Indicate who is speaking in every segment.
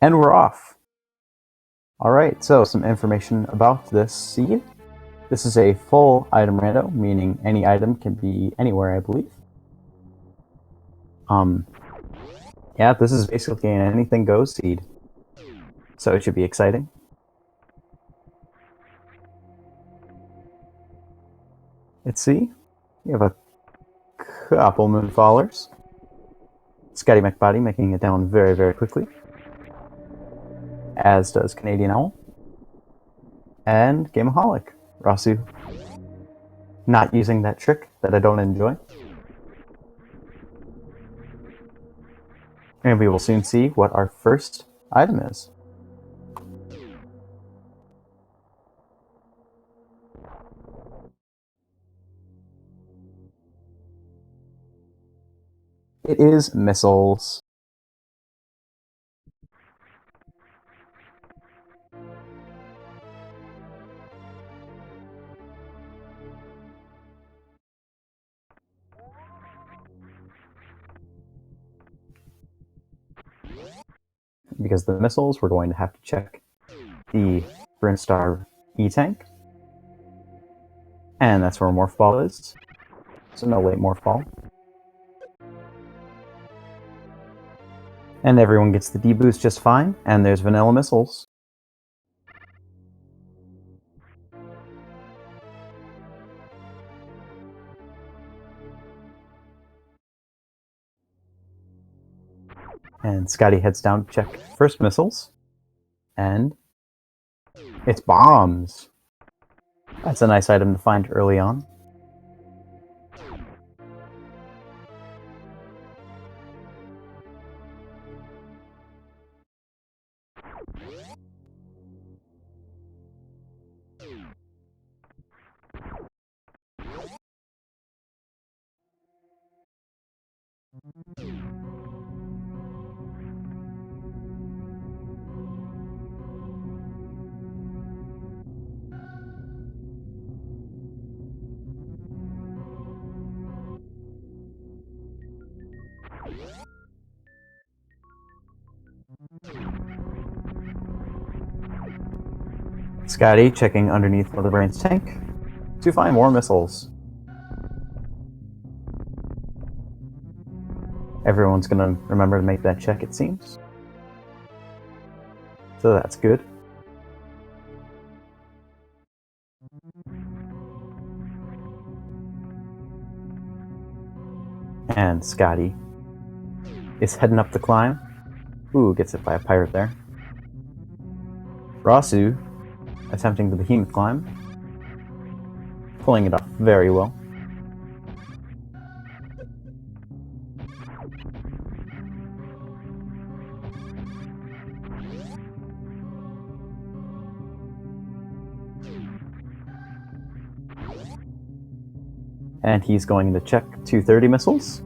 Speaker 1: And we're off. Alright, so some information about this seed. This is a full item rando, meaning any item can be anywhere, I believe. Yeah, this is basically an anything goes seed. So it should be exciting. Let's see. We have a couple Moonfallers. Scotty McBody making it down very, very quickly. As does Canadian Owl. And Gameaholic. Rasu not using that trick that I don't enjoy. And we will soon see what our first item is. It is missiles. Because the missiles, we're going to have to check the Brinstar E-Tank. And that's where Morph Ball is. So no late Morph Ball. And everyone gets the D-Boost just fine, and there's Vanilla Missiles. And Scotty heads down to check first missiles. And it's bombs. That's a nice item to find early on. Scotty checking underneath Motherbrain's tank to find more missiles. Everyone's gonna remember to make that check, it seems. So that's good. And Scotty is heading up the climb. Ooh, gets hit by a pirate there. Rasu attempting the behemoth climb. Pulling it off very well. And he's going to check 230 missiles.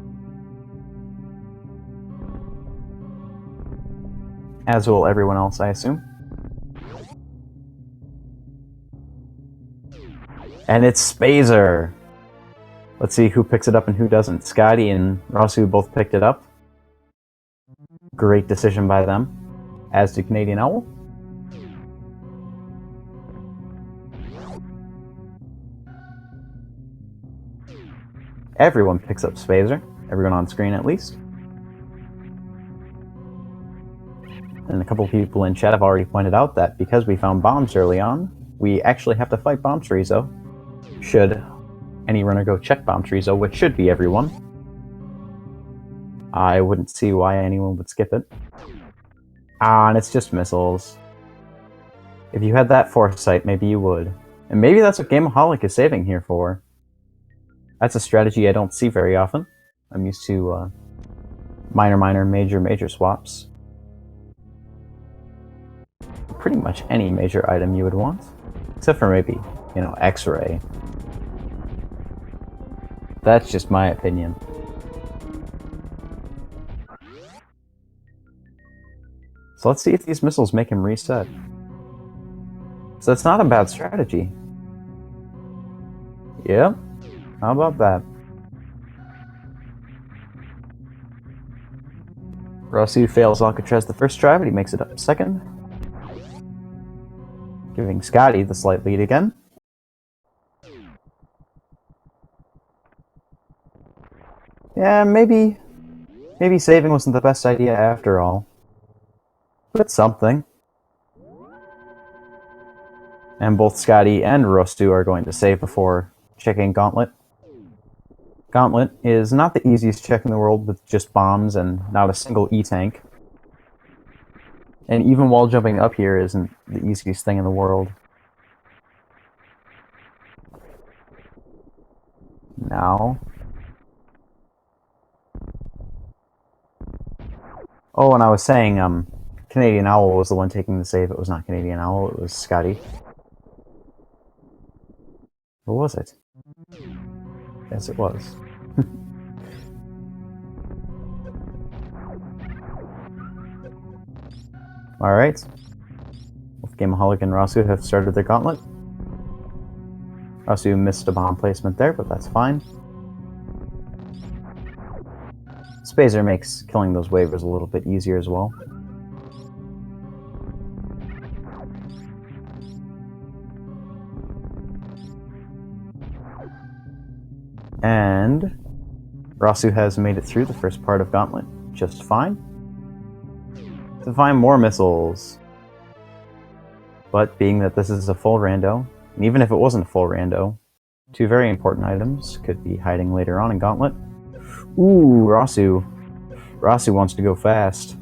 Speaker 1: As will everyone else, I assume. And it's Spazer! Let's see who picks it up and who doesn't. Scotty and Rasu both picked it up. Great decision by them. As did Canadian Owl. Everyone picks up Spazer. Everyone on screen at least. And a couple people in chat have already pointed out that because we found bombs early on, we actually have to fight Bomb Chorizo. Should any runner go check Bomb Chorizo, which should be everyone. I wouldn't see why anyone would skip it. And it's just missiles. If you had that foresight, maybe you would. And maybe that's what Gameaholic is saving here for. That's a strategy I don't see very often. I'm used to minor, minor, major, major swaps. Pretty much any major item you would want. Except for maybe, you know, X-Ray. That's just my opinion. So let's see if these missiles make him reset. So it's not a bad strategy. Yep. How about that? Rosu fails Alcatraz the first try, but he makes it up second. Giving Scotty the slight lead again. Yeah, maybe saving wasn't the best idea after all. But it's something. And both Scotty and Rostu are going to save before checking Gauntlet. Gauntlet is not the easiest check in the world with just bombs and not a single E-tank. And even wall jumping up here isn't the easiest thing in the world. Now. Oh, and I was saying, Canadian Owl was the one taking the save. It was not Canadian Owl, it was Scotty. Or was it? Yes, it was. Alright. Both Gameaholic and Rasu have started their gauntlet. Rasu missed a bomb placement there, but that's fine. Spazer makes killing those waivers a little bit easier as well. And Rasu has made it through the first part of Gauntlet just fine. To find more missiles. But being that this is a full rando, and even if it wasn't a full rando, two very important items could be hiding later on in Gauntlet. Ooh, Rasu. Rasu wants to go fast.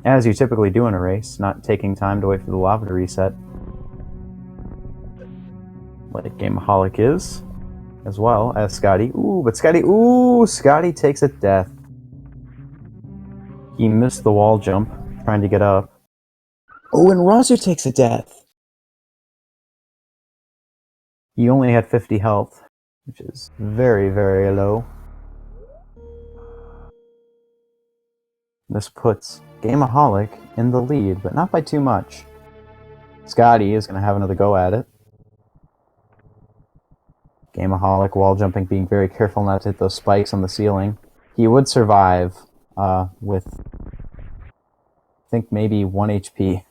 Speaker 1: As you typically do in a race, not taking time to wait for the lava to reset. Like Gameaholic is, as well as Scotty. Ooh, but Scotty, Scotty takes a death. He missed the wall jump, trying to get up. Oh, and Rasu takes a death. He only had 50 health, which is very, very low. This puts Gameaholic in the lead, but not by too much. Scotty is going to have another go at it. Gameaholic wall jumping, being very careful not to hit those spikes on the ceiling. He would survive with, I think, maybe 1 HP.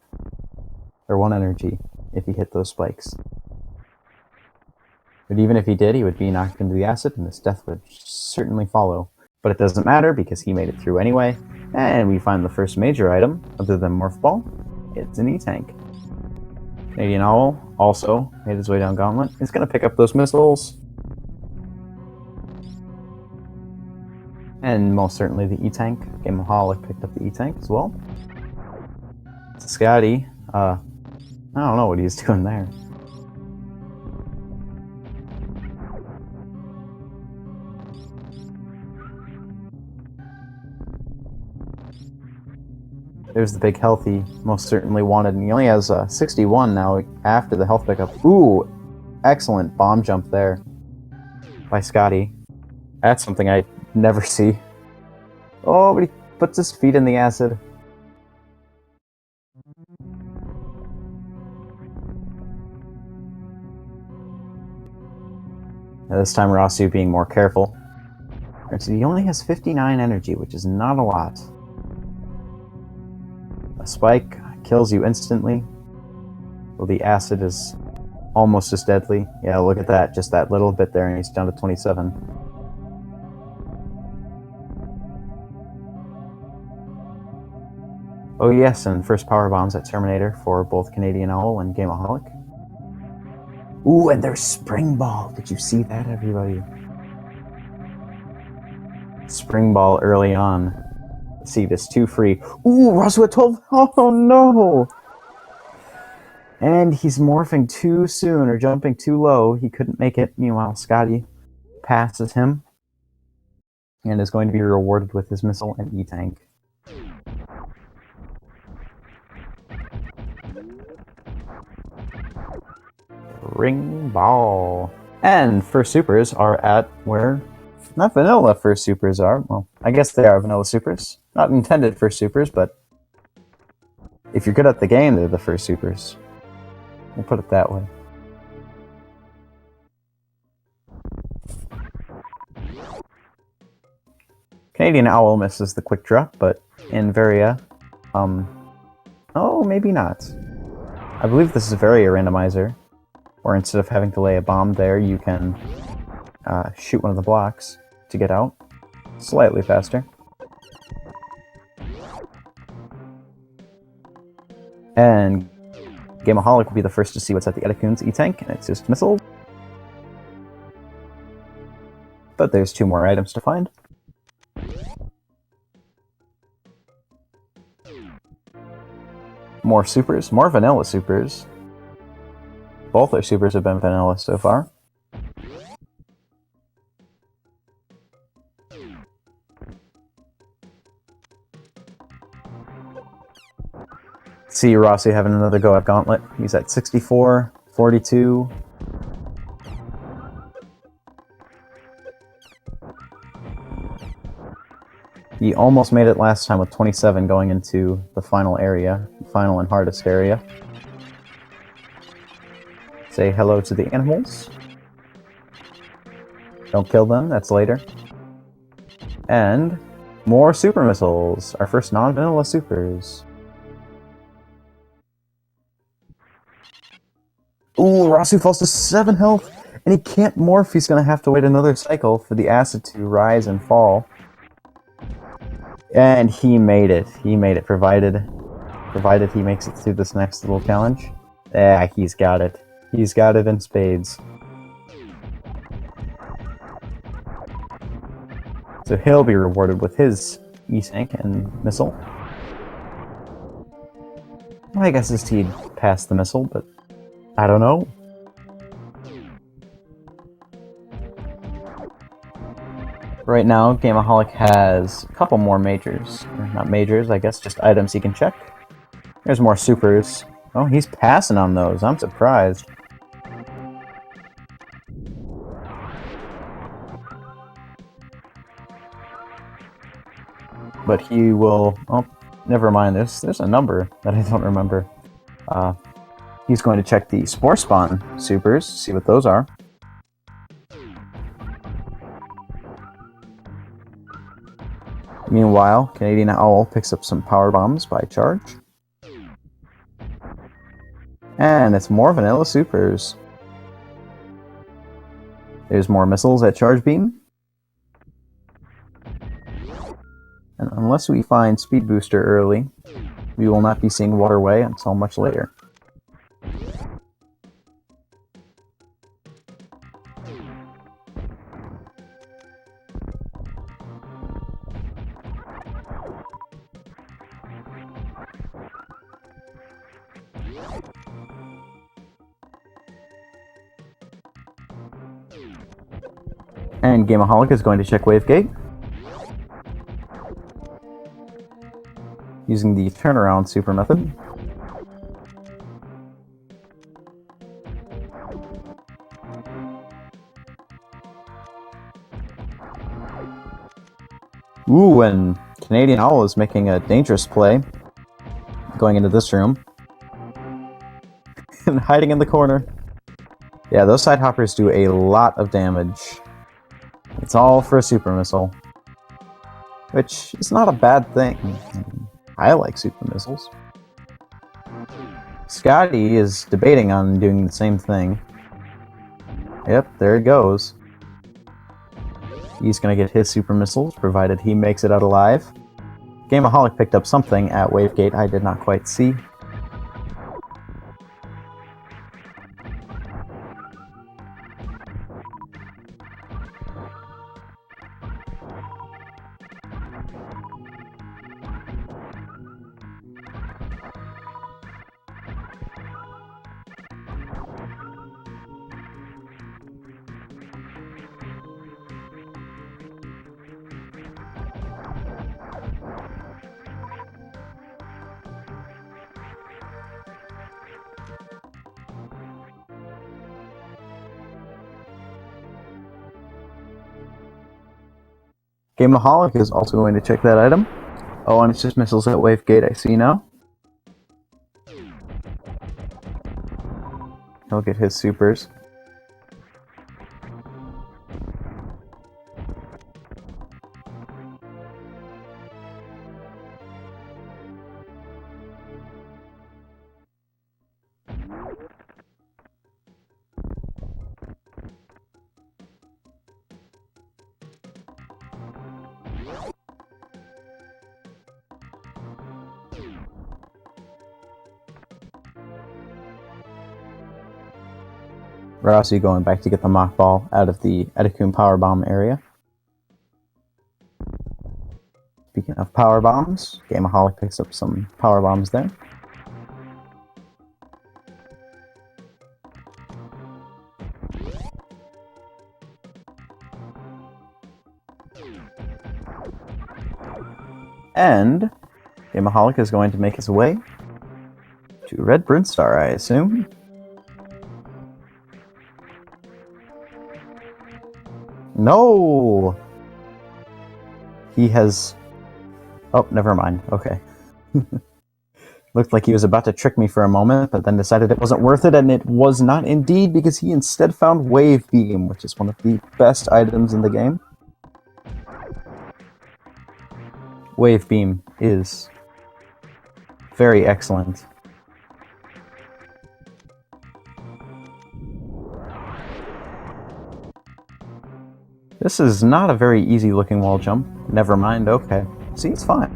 Speaker 1: Or 1 energy if he hit those spikes. But even if he did, he would be knocked into the acid, and his death would certainly follow. But it doesn't matter, because he made it through anyway. And we find the first major item, other than Morph Ball. It's an E-Tank. Canadian Owl also made his way down Gauntlet. He's going to pick up those missiles. And most certainly the E-Tank. Gameaholic picked up the E-Tank as well. Scotty, I don't know what he's doing there. There's the big health he most certainly wanted, and he only has 61 now after the health pickup. Ooh, excellent bomb jump there by Scotty. That's something I never see. Oh, but he puts his feet in the acid. Now this time Rasu being more careful. He only has 59 energy, which is not a lot. A spike kills you instantly. Well, the acid is almost as deadly. Yeah, look at that. Just that little bit there, and he's down to 27. Oh yes, and first power bombs at Terminator for both Canadian Owl and Gameaholic. Ooh, and there's Spring Ball. Did you see that, everybody? Spring Ball early on. Let's see, this 2 free. Ooh, Rasu at 12. Oh no! And he's morphing too soon or jumping too low. He couldn't make it. Meanwhile, Scotty passes him and is going to be rewarded with his missile and E-Tank. Ring Ball. And first supers are at where not vanilla first supers are. Well, I guess they are vanilla supers. Not intended first supers, but if you're good at the game, they're the first supers. We'll put it that way. Canadian Owl misses the quick drop, but Invaria, oh, maybe not. I believe this is Varia Randomizer, where instead of having to lay a bomb there, you can shoot one of the blocks to get out. Slightly faster. And Gameaholic will be the first to see what's at the Edakun's E-Tank, and it's just missiles. But there's 2 more items to find. More supers, more vanilla supers. Both our supers have been vanilla so far. See Rossi having another go at Gauntlet. He's at 64, 42. He almost made it last time with 27 going into the final area, final and hardest area. Say hello to the animals. Don't kill them, that's later. And more super missiles, our first non-vanilla supers. Ooh, Rasu falls to 7 health, and he can't morph. He's gonna have to wait another cycle for the acid to rise and fall. And he made it. He made it, provided he makes it through this next little challenge. Yeah, he's got it. He's got it in spades. So he'll be rewarded with his E-Tank and missile. My guess is he'd pass the missile, but I don't know. Right now, Gameaholic has a couple more majors. Or not majors, I guess, just items he can check. There's more supers. Oh, he's passing on those. I'm surprised. But he will... Oh, never mind. There's a number that I don't remember. He's going to check the Spore Spawn supers, see what those are. Meanwhile, Canadian Owl picks up some power bombs by charge. And it's more vanilla supers. There's more missiles at charge beam. And unless we find Speed Booster early, we will not be seeing Waterway until much later. And Gameaholic is going to check Wavegate using the turnaround super method. Ooh, and Canadian Owl is making a dangerous play going into this room and hiding in the corner. Yeah, those side hoppers do a lot of damage. It's all for a super missile, which is not a bad thing. I like super missiles. Scotty is debating on doing the same thing. Yep, there it goes. He's gonna get his super missiles, provided he makes it out alive. Gameaholic picked up something at Wavegate I did not quite see. Gameaholic is also going to check that item. Oh, and it's just missiles at Wavegate, I see now. He'll get his supers. Rossi going back to get the mock ball out of the Edikun power bomb area. Speaking of power bombs, Gameaholic picks up some power bombs there. And Gameaholic is going to make his way to Red Brinstar, I assume. No! He has... Oh, never mind. Okay. Looked like he was about to trick me for a moment, but then decided it wasn't worth it, and it was not indeed, because he instead found Wave Beam, which is one of the best items in the game. Wave Beam is very excellent. This is not a very easy looking wall jump. Never mind, okay. See, it's fine.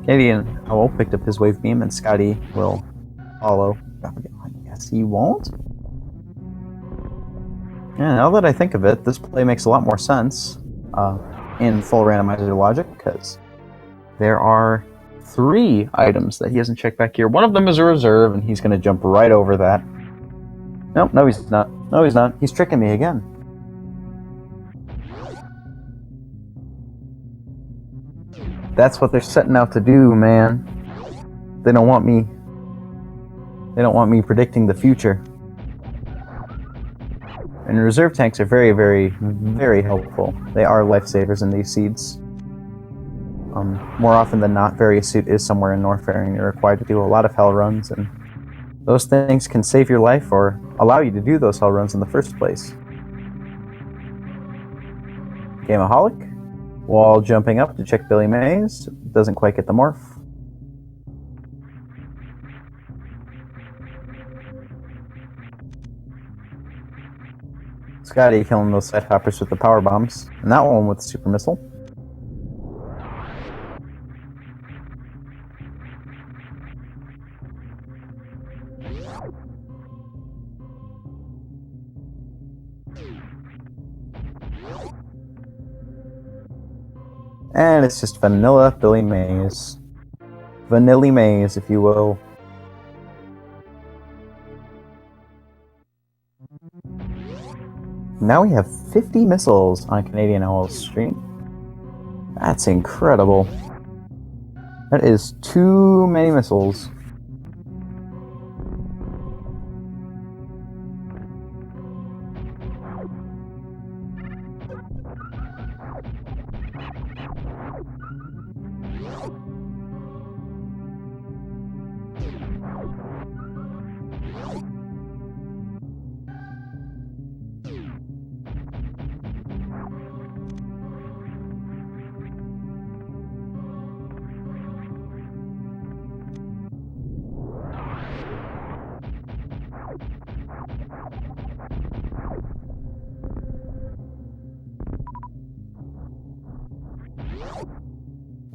Speaker 1: Canadian Owl picked up his Wave Beam, and Scotty will follow. Yes, he won't? Yeah, now that I think of it, this play makes a lot more sense in full randomizer logic, because there are 3 items that he hasn't checked back here. One of them is a reserve, and he's going to jump right over that. Nope, no he's not. No he's not. He's tricking me again. That's what they're setting out to do, man. They don't want me... They don't want me predicting the future. And reserve tanks are very, very, very helpful. They are lifesavers in these seeds. More often than not, Various Suit is somewhere in Norfair, and you're required to do a lot of hell runs, and those things can save your life or allow you to do those hell runs in the first place. Gameaholic, wall jumping up to check Billy Mays. Doesn't quite get the morph. Scotty killing those side hoppers with the power bombs, and that one with the super missile. And it's just vanilla Billy Mays. Vanilla Mays, if you will. Now we have 50 missiles on Canadian Owl's stream. That's incredible. That is too many missiles.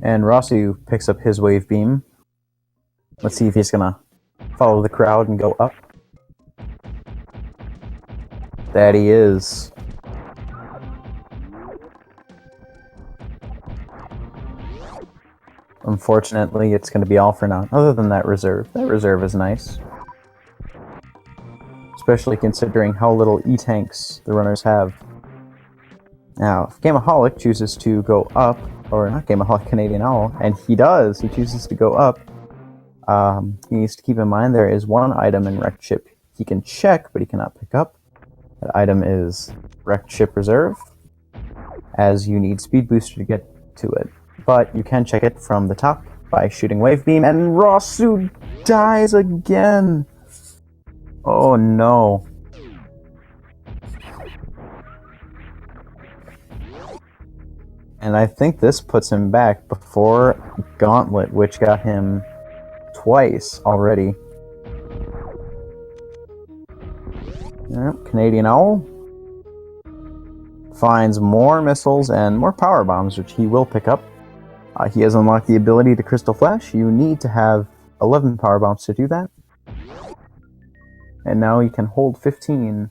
Speaker 1: And Rossi picks up his Wave Beam. Let's see if he's gonna follow the crowd and go up. That he is. Unfortunately, it's gonna be all for naught. Other than that reserve. That reserve is nice. Especially considering how little E-tanks the runners have. Now, if Gameaholic chooses to go up, or not Gameaholic, Canadian Owl, and he does, he chooses to go up, he needs to keep in mind there is one item in Wrecked Ship he can check, but he cannot pick up. That item is Wrecked Ship Reserve, as you need Speed Booster to get to it. But you can check it from the top by shooting Wave Beam, and Rosu dies again! Oh no. And I think this puts him back before Gauntlet, which got him twice already. Yep, Canadian Owl finds more missiles and more power bombs, which he will pick up. He has unlocked the ability to Crystal Flash. You need to have 11 power bombs to do that. And now he can hold 15.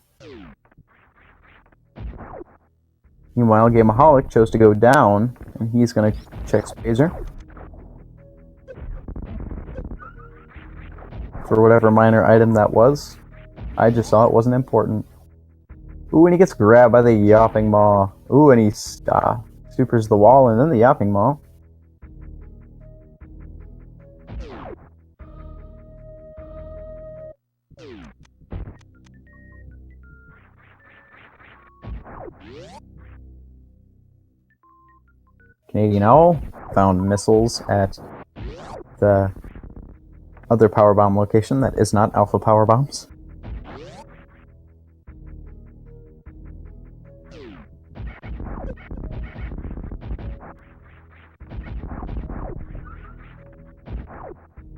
Speaker 1: Meanwhile, Gameaholic chose to go down, and he's going to check Spazer. For whatever minor item that was. I just saw it wasn't important. Ooh, and he gets grabbed by the Yapping Maw. Ooh, and he supers the wall and then the Yapping Maw. Canadian Owl found missiles at the other power bomb location that is not alpha power bombs.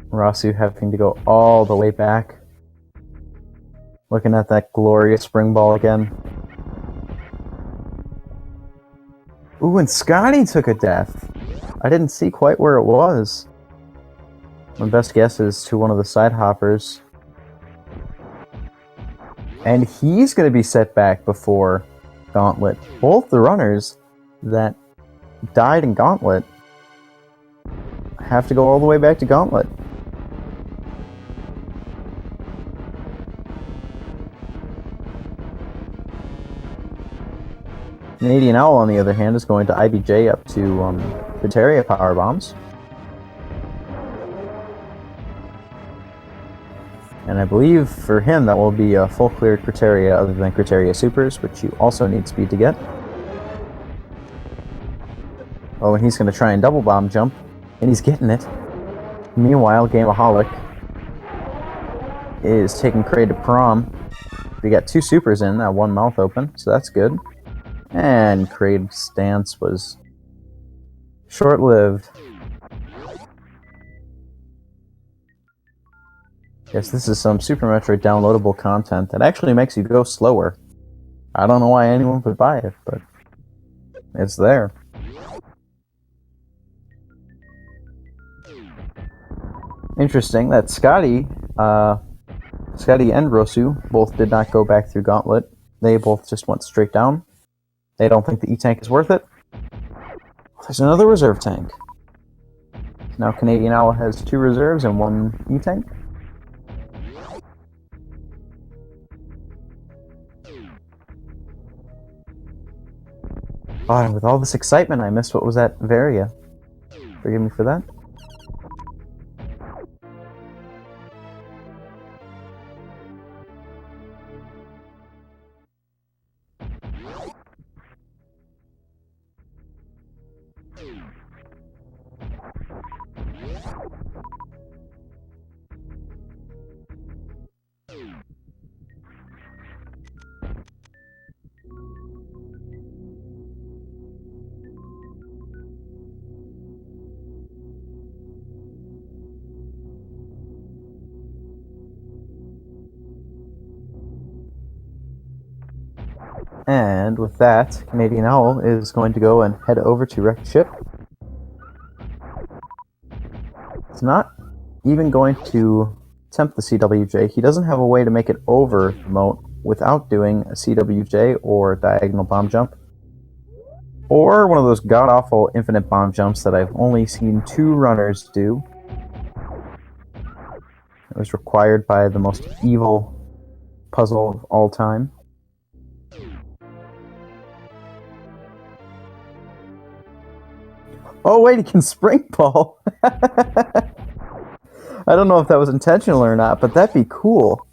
Speaker 1: Rasu having to go all the way back. Looking at that glorious spring ball again. Ooh, and Scotty took a death. I didn't see quite where it was. My best guess is to one of the side hoppers. And he's going to be set back before Gauntlet. Both the runners that died in Gauntlet have to go all the way back to Gauntlet. Canadian Owl, on the other hand, is going to IBJ up to Criteria power bombs. And I believe for him that will be a full clear Criteria other than Criteria Supers, which you also need speed to get. Oh, and he's going to try and double bomb jump, and he's getting it. Meanwhile, Gameaholic is taking Cray to prom. We got 2 supers in, that 1 mouth open, so that's good. And Craig's stance was short-lived. Yes, this is some Super Metroid downloadable content that actually makes you go slower. I don't know why anyone would buy it, but it's there. Interesting that Scotty and Rosu both did not go back through Gauntlet. They both just went straight down. They don't think the E-Tank is worth it. There's another reserve tank. Now Canadian Owl has 2 reserves and 1 E-Tank. Oh, and with all this excitement, I missed what was at Varia. Forgive me for that. And with that, Canadian Owl is going to go and head over to Wrecked Ship. It's not even going to attempt the CWJ. He doesn't have a way to make it over the moat without doing a CWJ or a diagonal bomb jump. Or one of those god-awful infinite bomb jumps that I've only seen 2 runners do. It was required by the most evil puzzle of all time. Oh wait, he can spring ball! I don't know if that was intentional or not, but that'd be cool.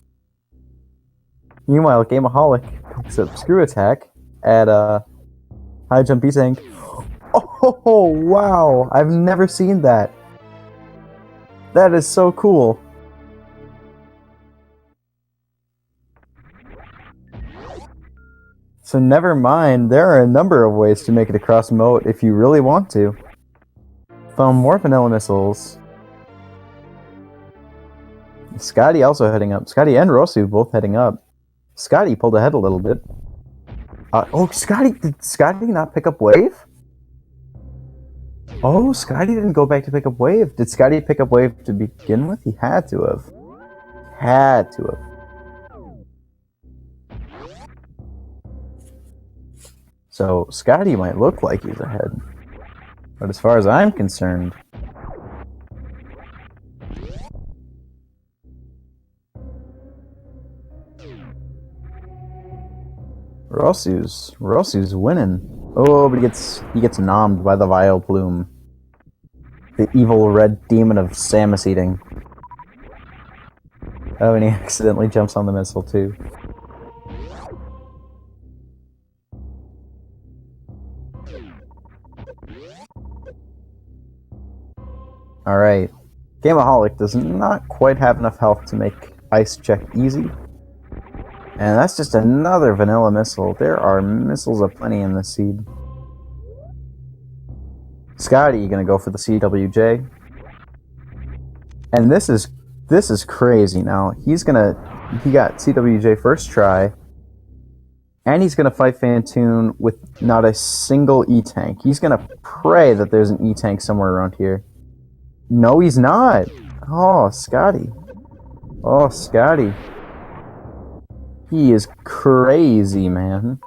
Speaker 1: Meanwhile, Gameaholic picks up Screw Attack at High Jump E-Tank. Oh wow! I've never seen that. That is so cool. So never mind, there are a number of ways to make it across moat if you really want to. Found more vanilla missiles. Scotty also heading up. Scotty and Rosu both heading up. Scotty pulled ahead a little bit. Oh, did Scotty not pick up Wave? Oh, Scotty didn't go back to pick up Wave. Did Scotty pick up Wave to begin with? He had to have. Had to have. So Scotty might look like he's ahead. But as far as I'm concerned, Rossi's winning. Oh, but he gets nommed by the Vile Plume. The evil red demon of Samus eating. Oh, and he accidentally jumps on the missile too. Alright. Gameaholic does not quite have enough health to make Ice Check easy. And that's just another vanilla missile. There are missiles aplenty in this seed. Scotty gonna go for the CWJ. And this is crazy now. He got CWJ first try. And he's gonna fight Phantoon with not a single E-Tank. He's gonna pray that there's an E-Tank somewhere around here. No, he's not. Oh, Scotty. Oh, Scotty. He is crazy, man.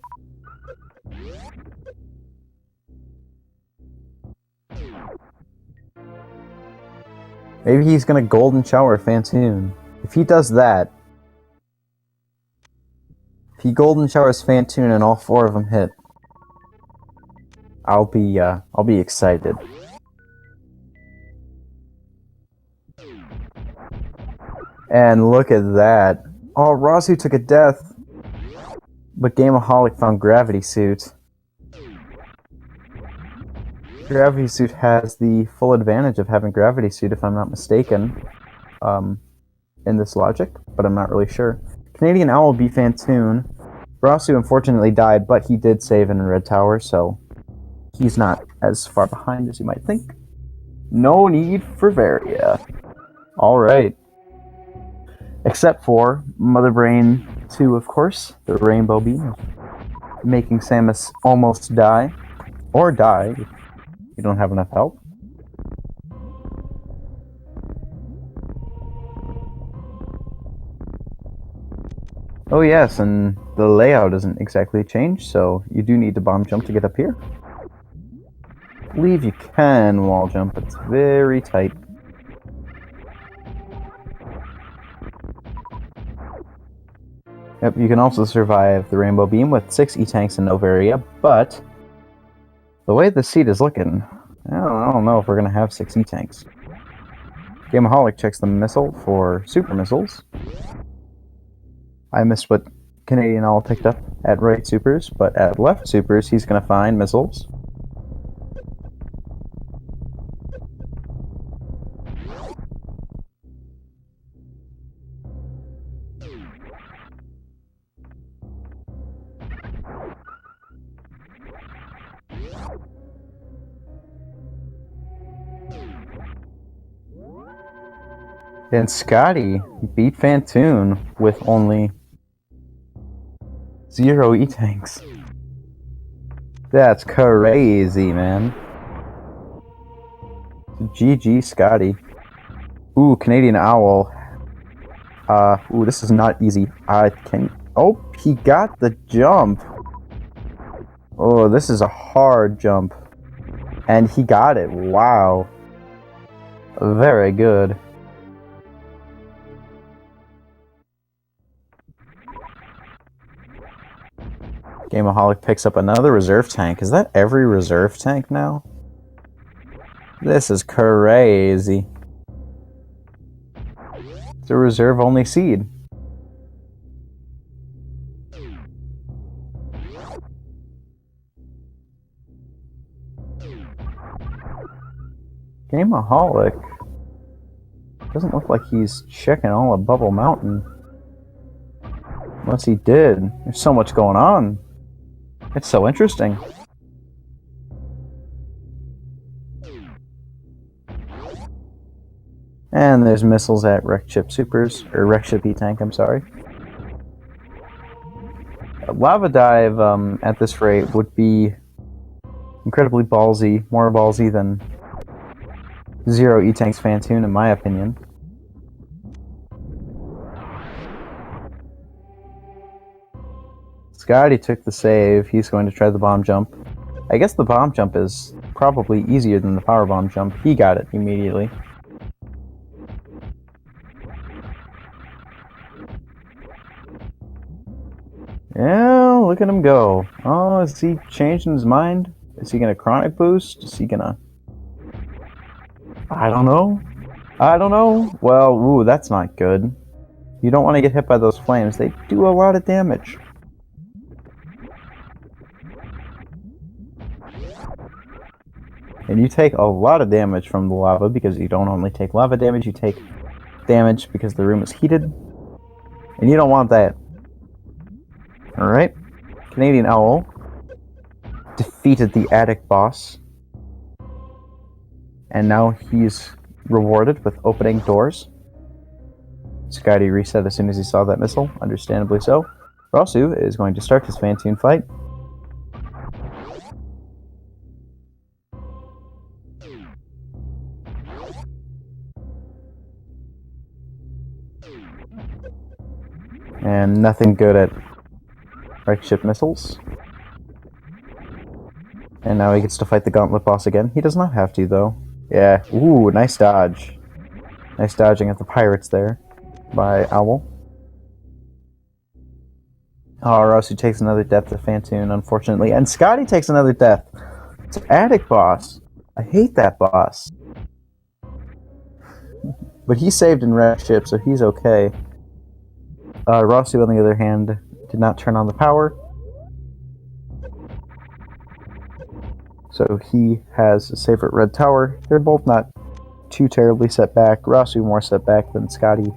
Speaker 1: Maybe he's gonna golden shower Phantoon. If he does that, if he golden showers Phantoon and all four of them hit, I'll be excited. And look at that. Oh, Rasu took a death. But Gameaholic found Gravity Suit. Gravity Suit has the full advantage of having Gravity Suit, if I'm not mistaken, in this logic, but I'm not really sure. Canadian Owl beat Phantoon. Rasu unfortunately died, but he did save in Red Tower, so he's not as far behind as you might think. No need for Varia. Alright. Except for Mother Brain 2, of course, the Rainbow Beam, making Samus almost die. Or die, if you don't have enough help. Oh yes, and the layout doesn't exactly change, so you do need to bomb jump to get up here. I believe you can wall jump, but it's very tight. Yep, you can also survive the Rainbow Beam with 6 E-Tanks and no Varia, but the way the seat is looking, I don't know if we're going to have 6 E-Tanks. Gameaholic checks the missile for super missiles. I missed what Canadian Owl picked up at right supers, but at left supers he's going to find missiles. And Scotty beat Phantoon with only 0 E-Tanks. That's crazy, man. GG, Scotty. Ooh, Canadian Owl. Ooh, this is not easy. Oh, he got the jump. Oh, this is a hard jump. And he got it. Wow. Very good. Gameaholic picks up another reserve tank. Is that every reserve tank now? This is crazy. It's a reserve-only seed. Gameaholic doesn't look like he's checking all of Bubble Mountain. Unless he did. There's so much going on. It's so interesting. And there's missiles at Wreck Ship Supers, or Wreck Ship E-Tank, I'm sorry. A Lava Dive at this rate would be incredibly ballsy, more ballsy than 0 E-Tanks Phantoon, in my opinion. Scotty took the save. He's going to try the bomb jump. I guess the bomb jump is probably easier than the power bomb jump. He got it immediately. Yeah, look at him go. Oh, is he changing his mind? Is he gonna chronic boost? Is he gonna... I don't know. I don't know. Well, ooh, that's not good. You don't want to get hit by those flames. They do a lot of damage. And you take a lot of damage from the lava because you don't only take lava damage, you take damage because the room is heated. And you don't want that. Alright. Canadian Owl defeated the attic boss. And now he's rewarded with opening doors. Scotty reset as soon as he saw that missile, understandably so. Rosu is going to start his Phantoon fight. And nothing good at right ship missiles. And now he gets to fight the Gauntlet boss again. He does not have to, though. Yeah, ooh, nice dodge. Nice dodging at the pirates there by Owl. Oh, Rosu takes another death to Phantoon, unfortunately. And Scotty takes another death. It's an attic boss. I hate that boss. But he saved in red ship, so he's okay. Rosu, on the other hand, did not turn on the power. So he has a save at red tower. They're both not too terribly set back. Rosu more set back than Scotty.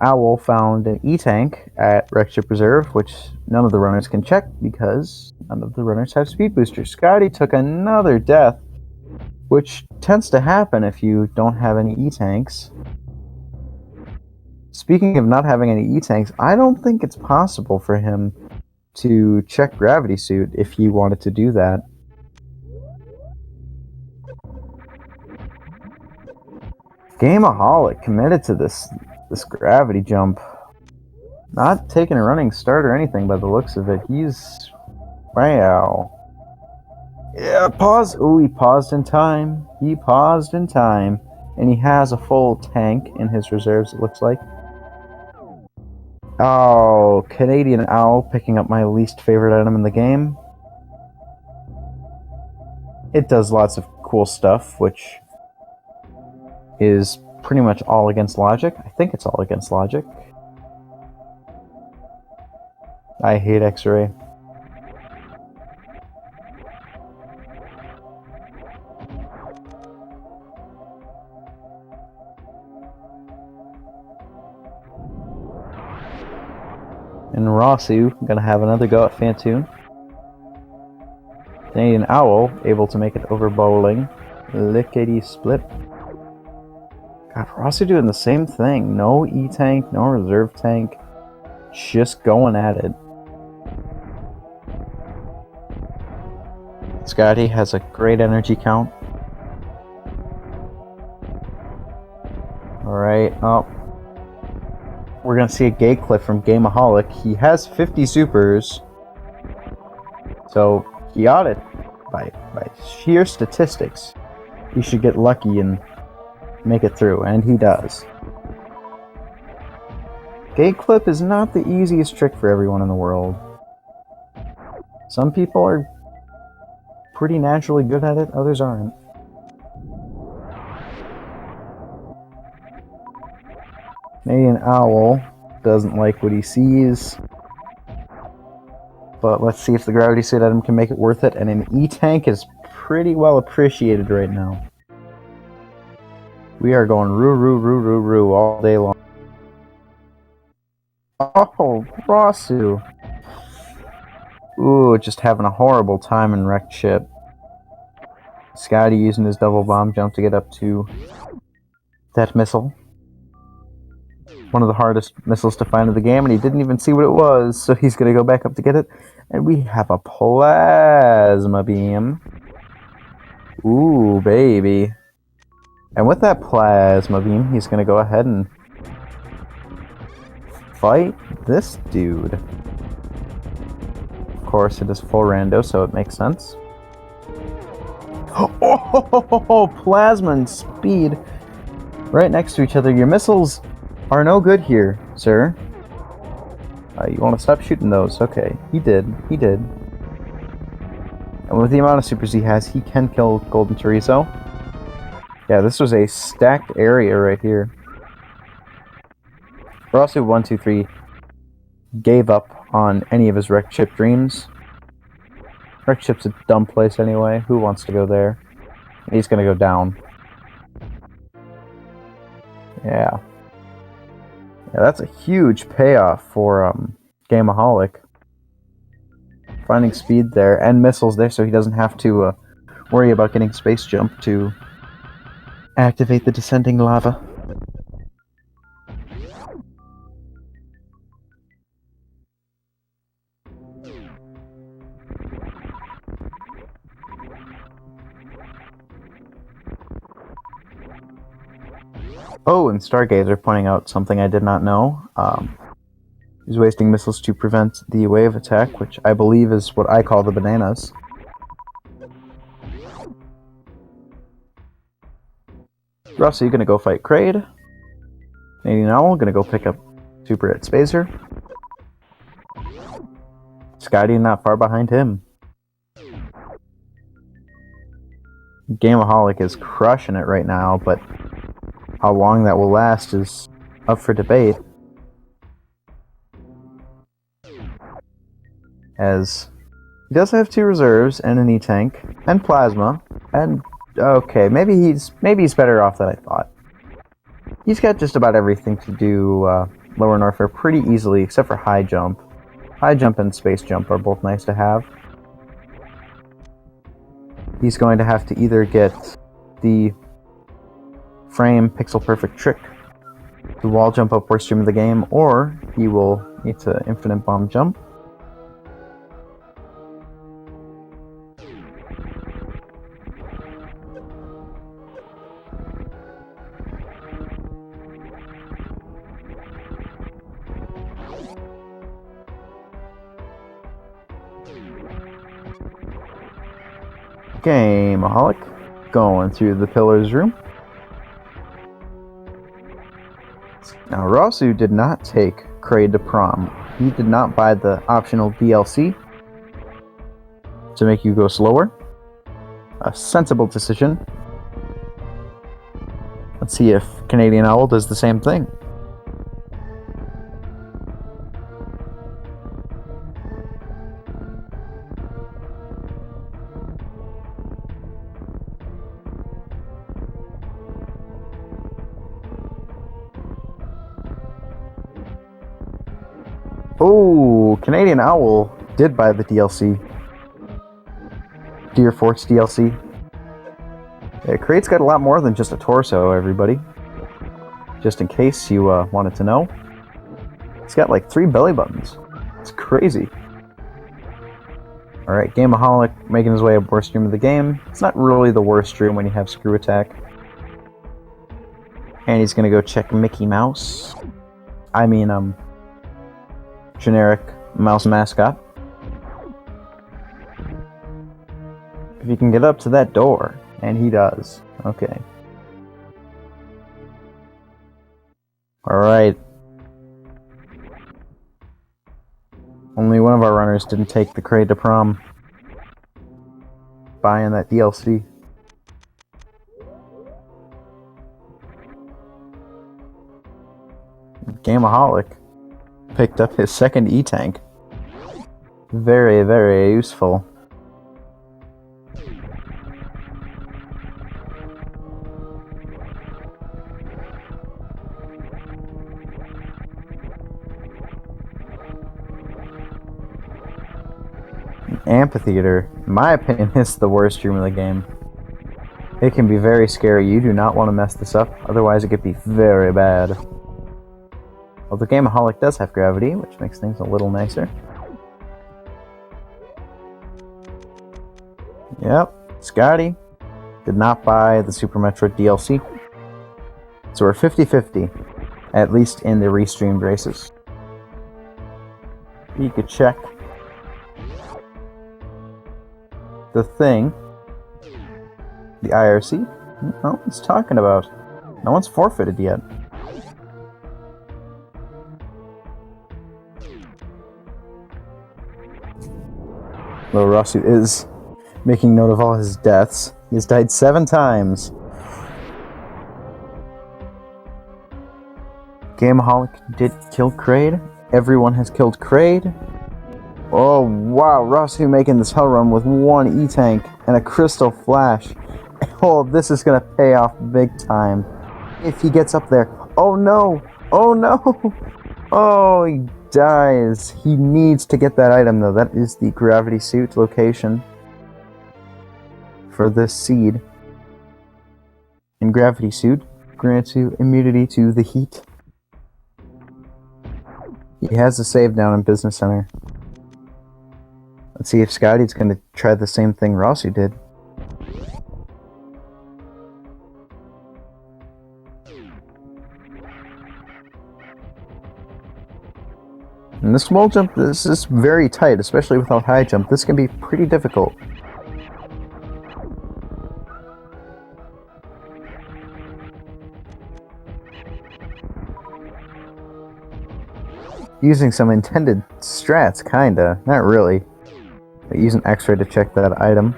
Speaker 1: Owl found an E-tank at Wreck Ship Reserve, which none of the runners can check because none of the runners have speed boosters. Scotty took another death, which tends to happen if you don't have any E-tanks. Speaking of not having any E-tanks, I don't think it's possible for him to check Gravity Suit if he wanted to do that. Gameaholic committed to this gravity jump. Not taking a running start or anything by the looks of it. He's... wow. Yeah, pause. Oh, he paused in time. He paused in time. And he has a full tank in his reserves, it looks like. Oh, Canadian Owl picking up my least favorite item in the game. It does lots of cool stuff, which is pretty much all against logic. I think it's all against logic. I hate X-ray. And Rosu gonna have another go at Phantoon. Canadian Owl able to make it over bowling. Lickety split. God, Rosu doing the same thing. No E-tank, no reserve tank. Just going at it. Scotty has a great energy count. Alright, oh. We're gonna see a gate clip from Gameaholic. He has 50 supers. So, he ought it. By sheer statistics, he should get lucky and make it through, and he does. Gate clip is not the easiest trick for everyone in the world. Some people are pretty naturally good at it, others aren't. Canadian Owl doesn't like what he sees. But let's see if the gravity suit item can make it worth it, and an E-tank is pretty well appreciated right now. We are going roo all day long. Oh, Rosu! Ooh, just having a horrible time in wrecked ship. Scotty using his double bomb jump to get up to that missile. One of the hardest missiles to find in the game, and he didn't even see what it was, so he's going to go back up to get it. And we have a plasma beam. Ooh, baby. And with that plasma beam, he's going to go ahead and fight this dude. course, it is full rando, so it makes sense. Oh, plasma and speed right next to each other. Your missiles are no good here, sir. You want to stop shooting those? Okay, he did. He did. And with the amount of supers he has, he can kill Golden Chorizo. Yeah, this was a stacked area right here. Rasu 123 gave up on any of his wrecked ship dreams. Wrecked ship's a dumb place anyway. Who wants to go there? He's gonna go down. Yeah. Yeah, that's a huge payoff for Gameaholic. Finding speed there and missiles there, so he doesn't have to worry about getting space jump to activate the descending lava. Oh, and Stargazer pointing out something I did not know. He's wasting missiles to prevent the wave attack, which I believe is what I call the bananas. Russ, are you gonna go fight Kraid? Canadian Owl, gonna go pick up Super at Spacer. Scotty not far behind him. Gameaholic is crushing it right now, but how long that will last is up for debate. As he does have 2 reserves and an E-tank and plasma, and okay, maybe he's better off than I thought. He's got just about everything to do Lower Norfair pretty easily, except for high jump. High jump and space jump are both nice to have. He's going to have to either get the frame pixel perfect trick to wall jump up worst stream of the game, or he will need to infinite bomb jump. Gameaholic going through the pillars room. Now Rasu did not take Kraid to prom. He did not buy the optional DLC to make you go slower. A sensible decision. Let's see if Canadian Owl does the same thing. Oh, Canadian Owl did buy the DLC. Deer Force DLC. Yeah, Kraid's got a lot more than just a torso, everybody. Just in case you wanted to know. He's got like 3 belly buttons. It's crazy. Alright, Gameaholic making his way up worst stream of the game. It's not really the worst stream when you have Screw Attack. And he's gonna go check Mickey Mouse. I mean, generic mouse mascot. If you can get up to that door, and he does. Okay. Alright. Only one of our runners didn't take the Kraid to prom. Buying that DLC. Gameaholic picked up his second E-tank. Very, very useful. Amphitheater, in my opinion, is the worst room of the game. It can be very scary. You do not want to mess this up, otherwise it could be very bad. Well, the Gameaholic does have gravity, which makes things a little nicer. Yep, Scotty did not buy the Super Metroid DLC. So we're 50-50, at least in the restreamed races. You could check the thing, the IRC, no one's talking about. No one's forfeited yet. Though Rasu is making note of all his deaths. He has died 7 times. Gameaholic did kill Kraid. Everyone has killed Kraid. Oh wow, Rasu making this hell run with 1 E-Tank and a Crystal Flash. Oh, this is gonna pay off big time. If he gets up there. Oh no! Oh no! Oh, he dies. He needs to get that item though. That is the gravity suit location for this seed. And gravity suit grants you immunity to the heat. He has a save down in Business Center. Let's see if Scotty's going to try the same thing Rossi did. And this wall jump, this is very tight, especially without high jump. This can be pretty difficult. Using some intended strats, kinda. Not really. But using X-ray to check that item.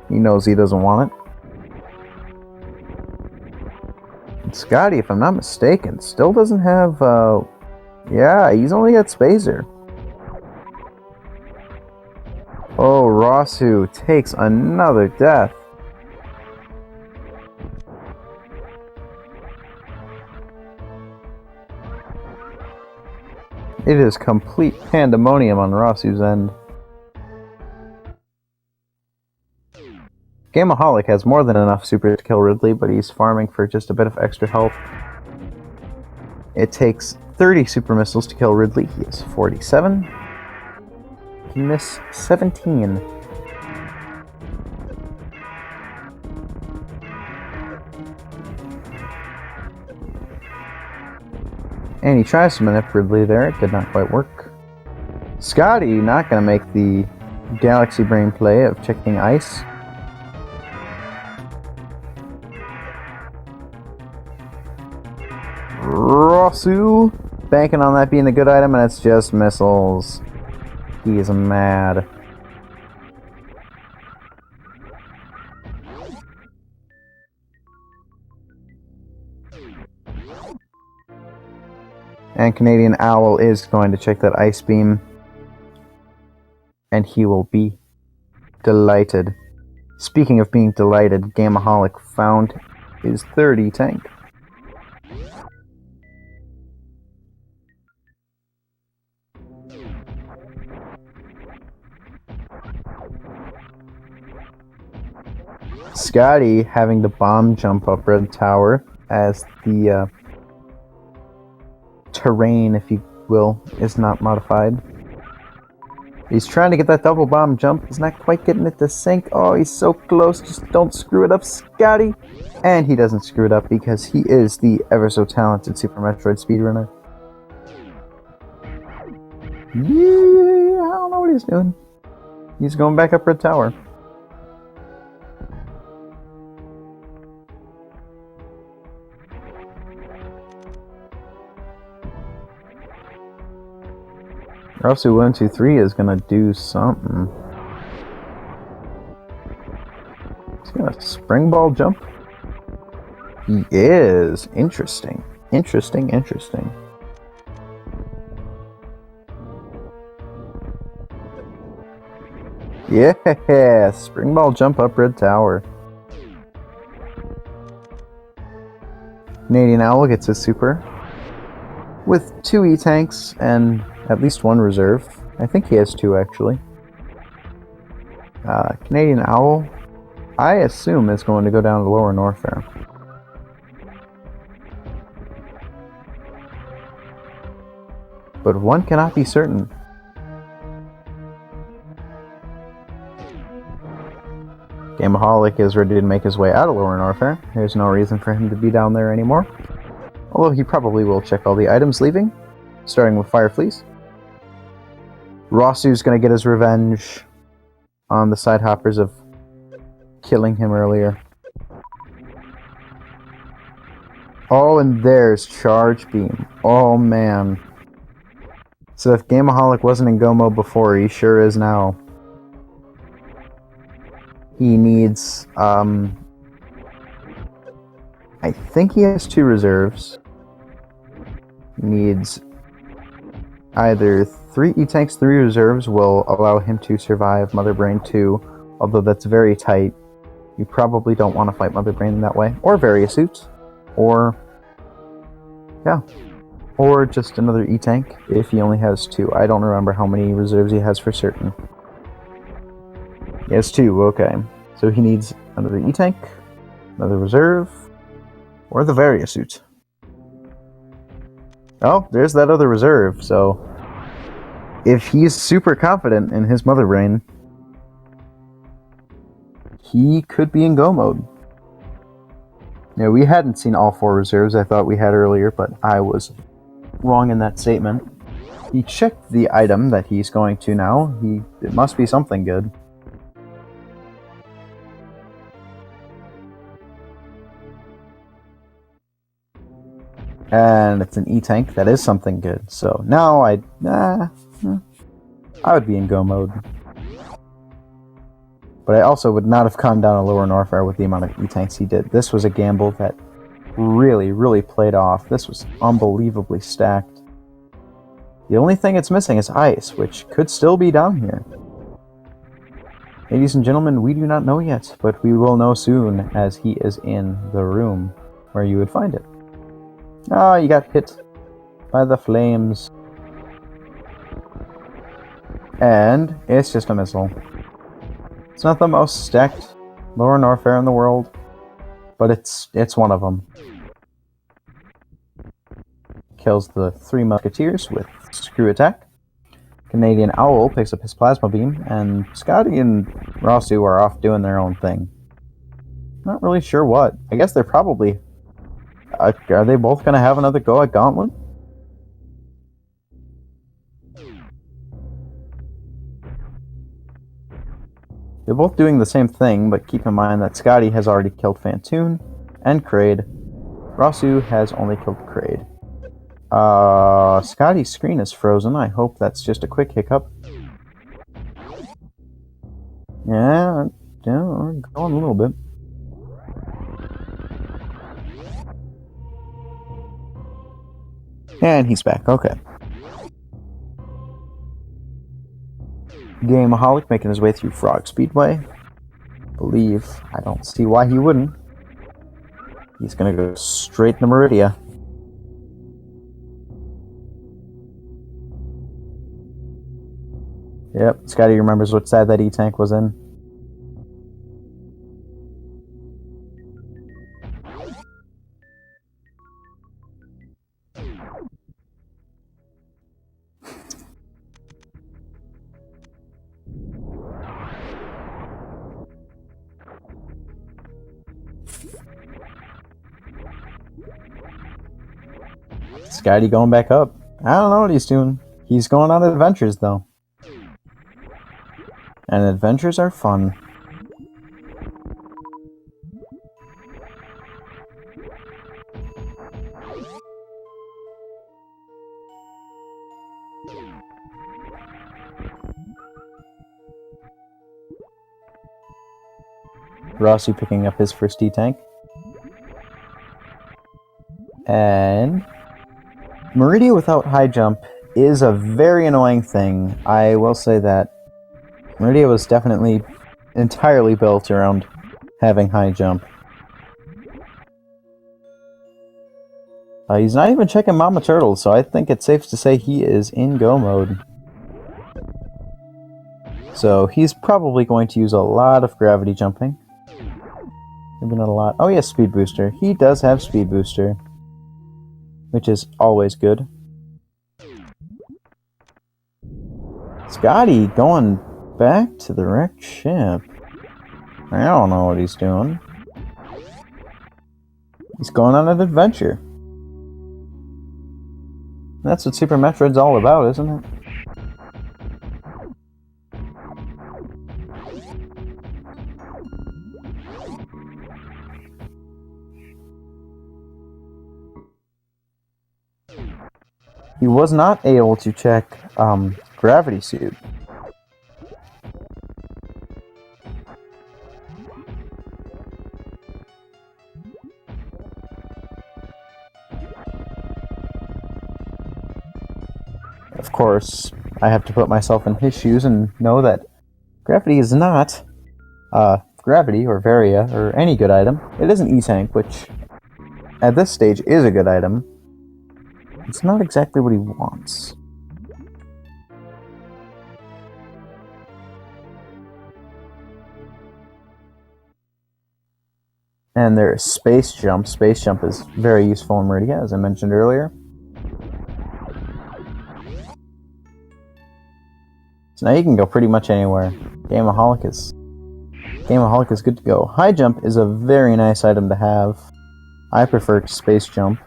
Speaker 1: He knows he doesn't want it. And Scotty, if I'm not mistaken, still doesn't have, yeah, he's only got Spazer. Oh, Rasu takes another death. It is complete pandemonium on Rasu's end. Gameaholic has more than enough super to kill Ridley, but he's farming for just a bit of extra health. It takes 30 super missiles to kill Ridley. He has 47. He missed 17. And he tries to manip Ridley there. It did not quite work. Scotty not going to make the Galaxy Brain play of checking ice. Rasu banking on that being a good item, and it's just missiles. He is mad. And Canadian Owl is going to check that ice beam. And he will be delighted. Speaking of being delighted, Gameaholic found his 30 tank. Scotty having the bomb jump up Red Tower as the terrain, if you will, is not modified. He's trying to get that double bomb jump. He's not quite getting it to sink. Oh, he's so close. Just don't screw it up, Scotty. And he doesn't screw it up because he is the ever so talented Super Metroid speedrunner. Yeah, I don't know what he's doing. He's going back up Red Tower. Rasu 123 is gonna do something. He's gonna spring ball jump. He is interesting. Interesting. Yeah, spring ball jump up Red Tower. Canadian Owl gets his super with 2 E-Tanks and at least 1 reserve. I think he has 2 actually. Canadian Owl, I assume, is going to go down to Lower Norfair. But one cannot be certain. Gameaholic is ready to make his way out of Lower Norfair. There's no reason for him to be down there anymore. Although he probably will check all the items leaving, starting with Fire Fleece. Rasu's gonna get his revenge. on the side hoppers of killing him earlier. Oh, and there's Charge Beam. Oh, man. So if Gameaholic wasn't in Go mode before, he sure is now. He needs, I think he has 2 reserves. He needs either 3 E-Tanks, 3 reserves will allow him to survive Mother Brain 2, although that's very tight. You probably don't want to fight Mother Brain that way. Or various suits. Or, yeah. Or just another E-Tank if he only has 2. I don't remember how many reserves he has for certain. He has 2, okay. So he needs another E-Tank, another reserve, or the various suit. Oh, there's that other reserve, so if he's super confident in his Mother Brain, he could be in Go mode. Yeah, we hadn't seen all 4 reserves I thought we had earlier, but I was wrong in that statement. He checked the item that he's going to now. It must be something good. And it's an E-Tank. That is something good. So now I would be in Go mode. But I also would not have gone down a Lower Norfair with the amount of E-Tanks he did. This was a gamble that really, really played off. This was unbelievably stacked. The only thing it's missing is ice, which could still be down here. Ladies and gentlemen, we do not know yet, but we will know soon as he is in the room where you would find it. Oh, you got hit by the flames. And it's just a missile. It's not the most stacked Lower Norfair in the world, but it's one of them. Kills the 3 Musketeers with Screw Attack. Canadian Owl picks up his Plasma Beam, and Scotty and Rosu are off doing their own thing. Not really sure what. I guess they're probably... are they both going to have another go at Gauntlet? They're both doing the same thing, but keep in mind that Scotty has already killed Phantoon and Kraid. Rosu has only killed Kraid. Scotty's screen is frozen. I hope that's just a quick hiccup. Yeah, we're going a little bit. And he's back, okay. Gameaholic making his way through Frog Speedway. I don't see why he wouldn't. He's gonna go straight to Meridia. Yep, Scotty remembers what side that E-Tank was in. Scotty going back up. I don't know what he's doing. He's going on adventures, though. And adventures are fun. Rosu picking up his first E-Tank. And Meridia without high jump is a very annoying thing. I will say that. Meridia was definitely entirely built around having high jump. He's not even checking Mama Turtle, so I think it's safe to say he is in Go mode. So he's probably going to use a lot of gravity jumping. Maybe not a lot. Oh, he has Speed Booster. He does have Speed Booster, which is always good. Scotty going back to the wrecked ship. I don't know what he's doing. He's going on an adventure. That's what Super Metroid's all about, isn't it? He was not able to check gravity suit. Of course, I have to put myself in his shoes and know that gravity is not gravity or Varia or any good item. It is an E-Tank, which at this stage is a good item. It's not exactly what he wants. And there is Space Jump. Space Jump is very useful in Meridia, as I mentioned earlier. So now you can go pretty much anywhere. Gameaholic is good to go. High Jump is a very nice item to have. I prefer Space Jump.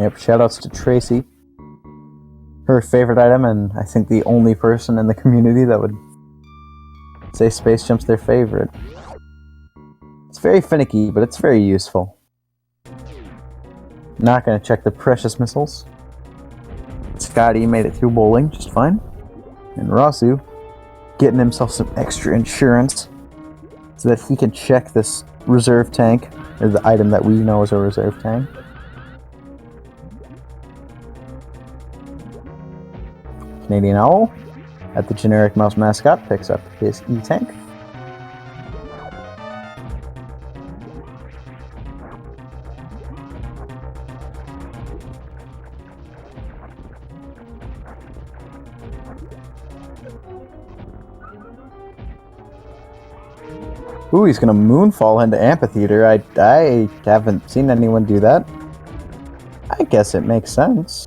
Speaker 1: Yep, shoutouts to Tracy. Her favorite item, and I think the only person in the community that would say Space Jump's their favorite. It's very finicky, but it's very useful. Not gonna check the precious missiles. Scotty made it through bowling just fine. And Rasu getting himself some extra insurance so that he can check this reserve tank, or the item that we know as a reserve tank. Canadian Owl, at the generic mouse mascot, picks up his E-Tank. Ooh, he's gonna moonfall into Amphitheater. I haven't seen anyone do that. I guess it makes sense.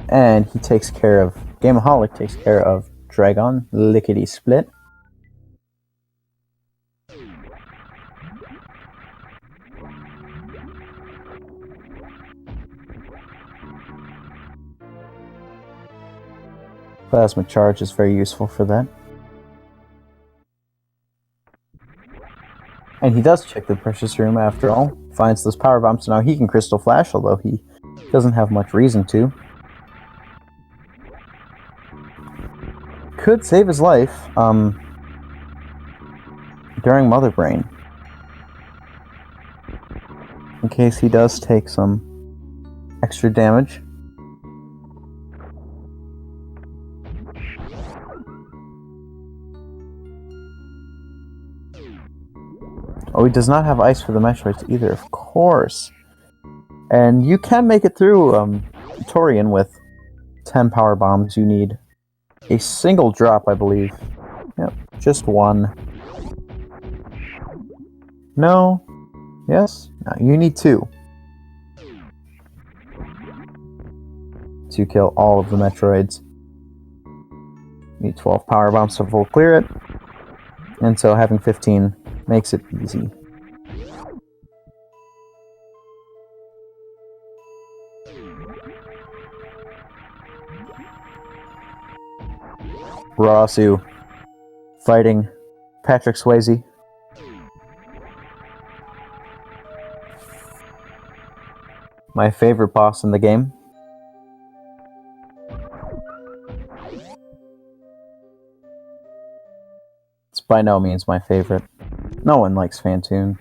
Speaker 1: And he takes care of... Gameaholic takes care of Dragon, Lickety Split. Plasma Charge is very useful for that. And he does check the Precious Room after all. Finds those power bombs, so now he can Crystal Flash, although he doesn't have much reason to. Could save his life during Mother Brain, in case he does take some extra damage. Oh, he does not have ice for the Metroids either, of course. And you can make it through Torian with 10 power bombs. You need a single drop, I believe. Yep, just one. No? Yes? No, you need 2. To kill all of the Metroids. You need 12 power bombs to full clear it. And so having 15 makes it easy. Rasu fighting Patrick Swayze. My favorite boss in the game. It's by no means my favorite. No one likes Phantoon.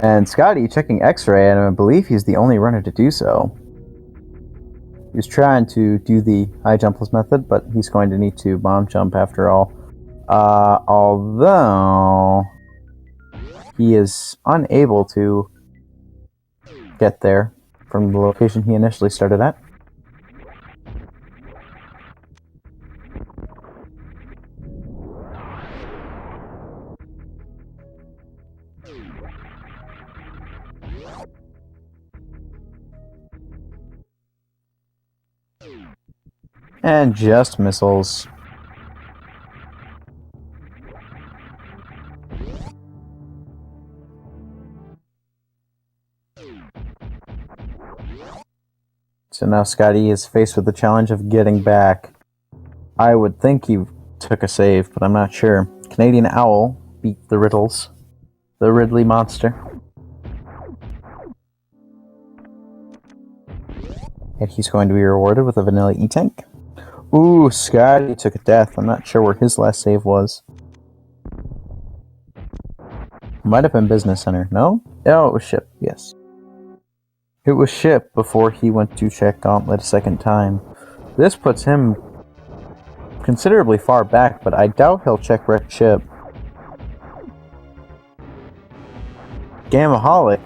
Speaker 1: And Scotty checking X-ray, and I believe he's the only runner to do so. He was trying to do the high jumpless method, but he's going to need to bomb jump after all. Although he is unable to get there from the location he initially started at. And just missiles. So now Scotty is faced with the challenge of getting back. I would think he took a save, but I'm not sure. Canadian Owl beat the Riddles. The Ridley monster. And he's going to be rewarded with a vanilla E-Tank. Ooh, Scotty took a death. I'm not sure where his last save was. Might have been Business Center. No? Oh, it was Ship. Yes. It was Ship before he went to check Gauntlet a second time. This puts him considerably far back, but I doubt he'll check Wrecked Ship. Gamaholic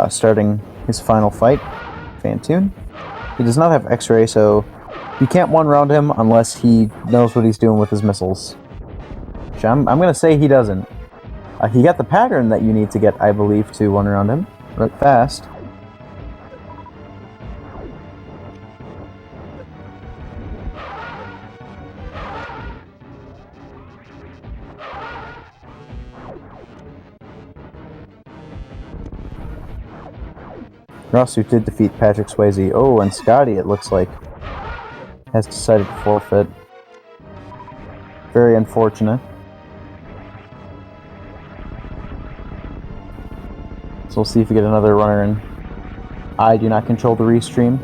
Speaker 1: starting his final fight. Phantoon. He does not have X-Ray, so you can't one-round him unless he knows what he's doing with his missiles. Which I'm going to say he doesn't. He got the pattern that you need to get, I believe, to one-round him. Right fast. Rosu did defeat Patrick Swayze. Oh, and Scotty, it looks like, has decided to forfeit. Very unfortunate. So we'll see if we get another runner in. I do not control the restream.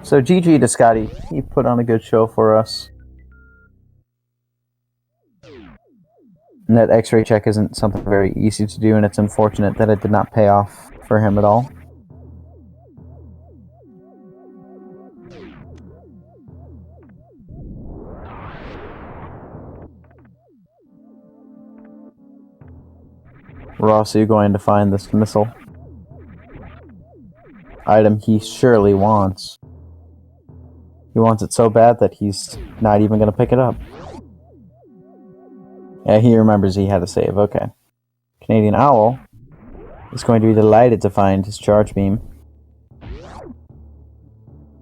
Speaker 1: So GG to Scotty. He put on a good show for us. And that X-ray check isn't something very easy to do, and it's unfortunate that it did not pay off for him at all. We're also going to find this missile. Item he surely wants. He wants it so bad that he's not even going to pick it up. Yeah, he remembers he had a save. Okay. Canadian Owl is going to be delighted to find his charge beam.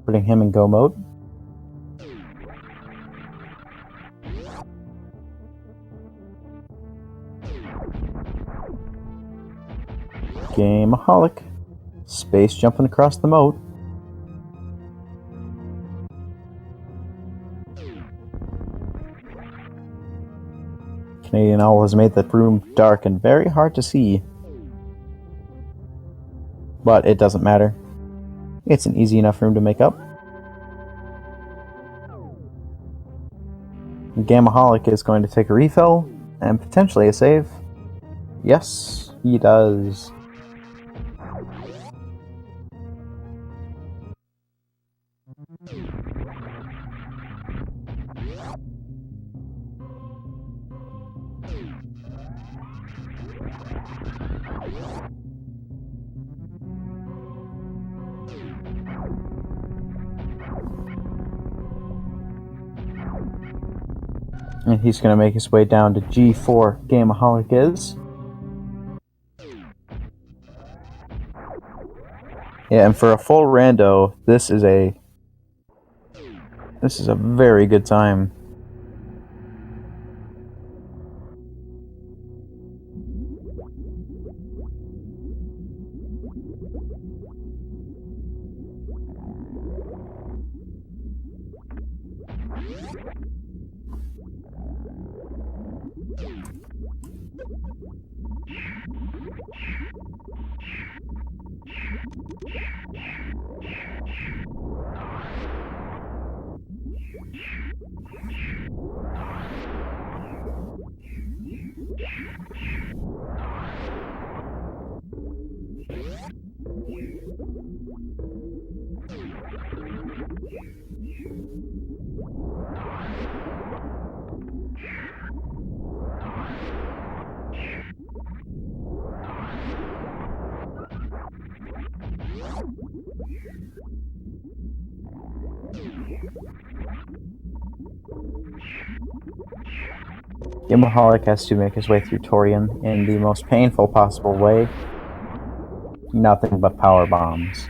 Speaker 1: Putting him in go mode. Gamaholic. Space jumping across the moat. Canadian Owl has made the room dark and very hard to see. But it doesn't matter. It's an easy enough room to make up. Gamaholic is going to take a refill and potentially a save. Yes, he does. And he's going to make his way down to G4. Gamaholic is. Yeah, and for a full rando, this is a very good time. Gamaholic has to make his way through Torian in the most painful possible way. nothing but power bombs.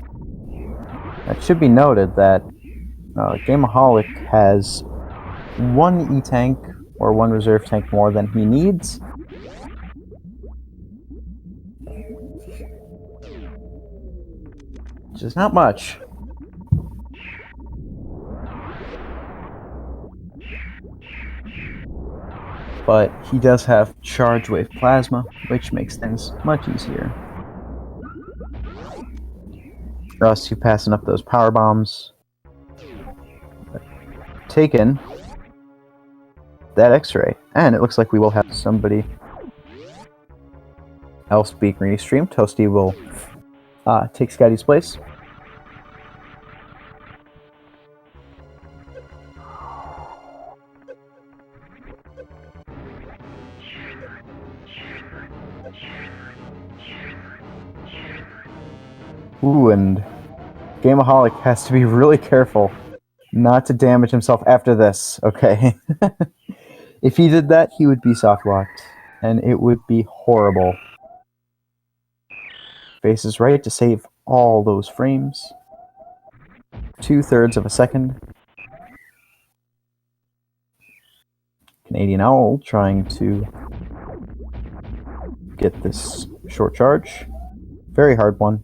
Speaker 1: It should be noted that Gameaholic has one E-tank or one reserve tank more than he needs. Which is not much. But he does have charge wave plasma, which makes things much easier. Us, you passing up those power bombs. Taken that X-ray, and it looks like we will have somebody else being restreamed. Toasty will take Scotty's place. Ooh, and Gameaholic has to be really careful not to damage himself after this. Okay. If he did that, he would be soft locked, and it would be horrible. Faces right to save all those frames. 2/3 of a second. Canadian Owl trying to get this short charge. Very hard one.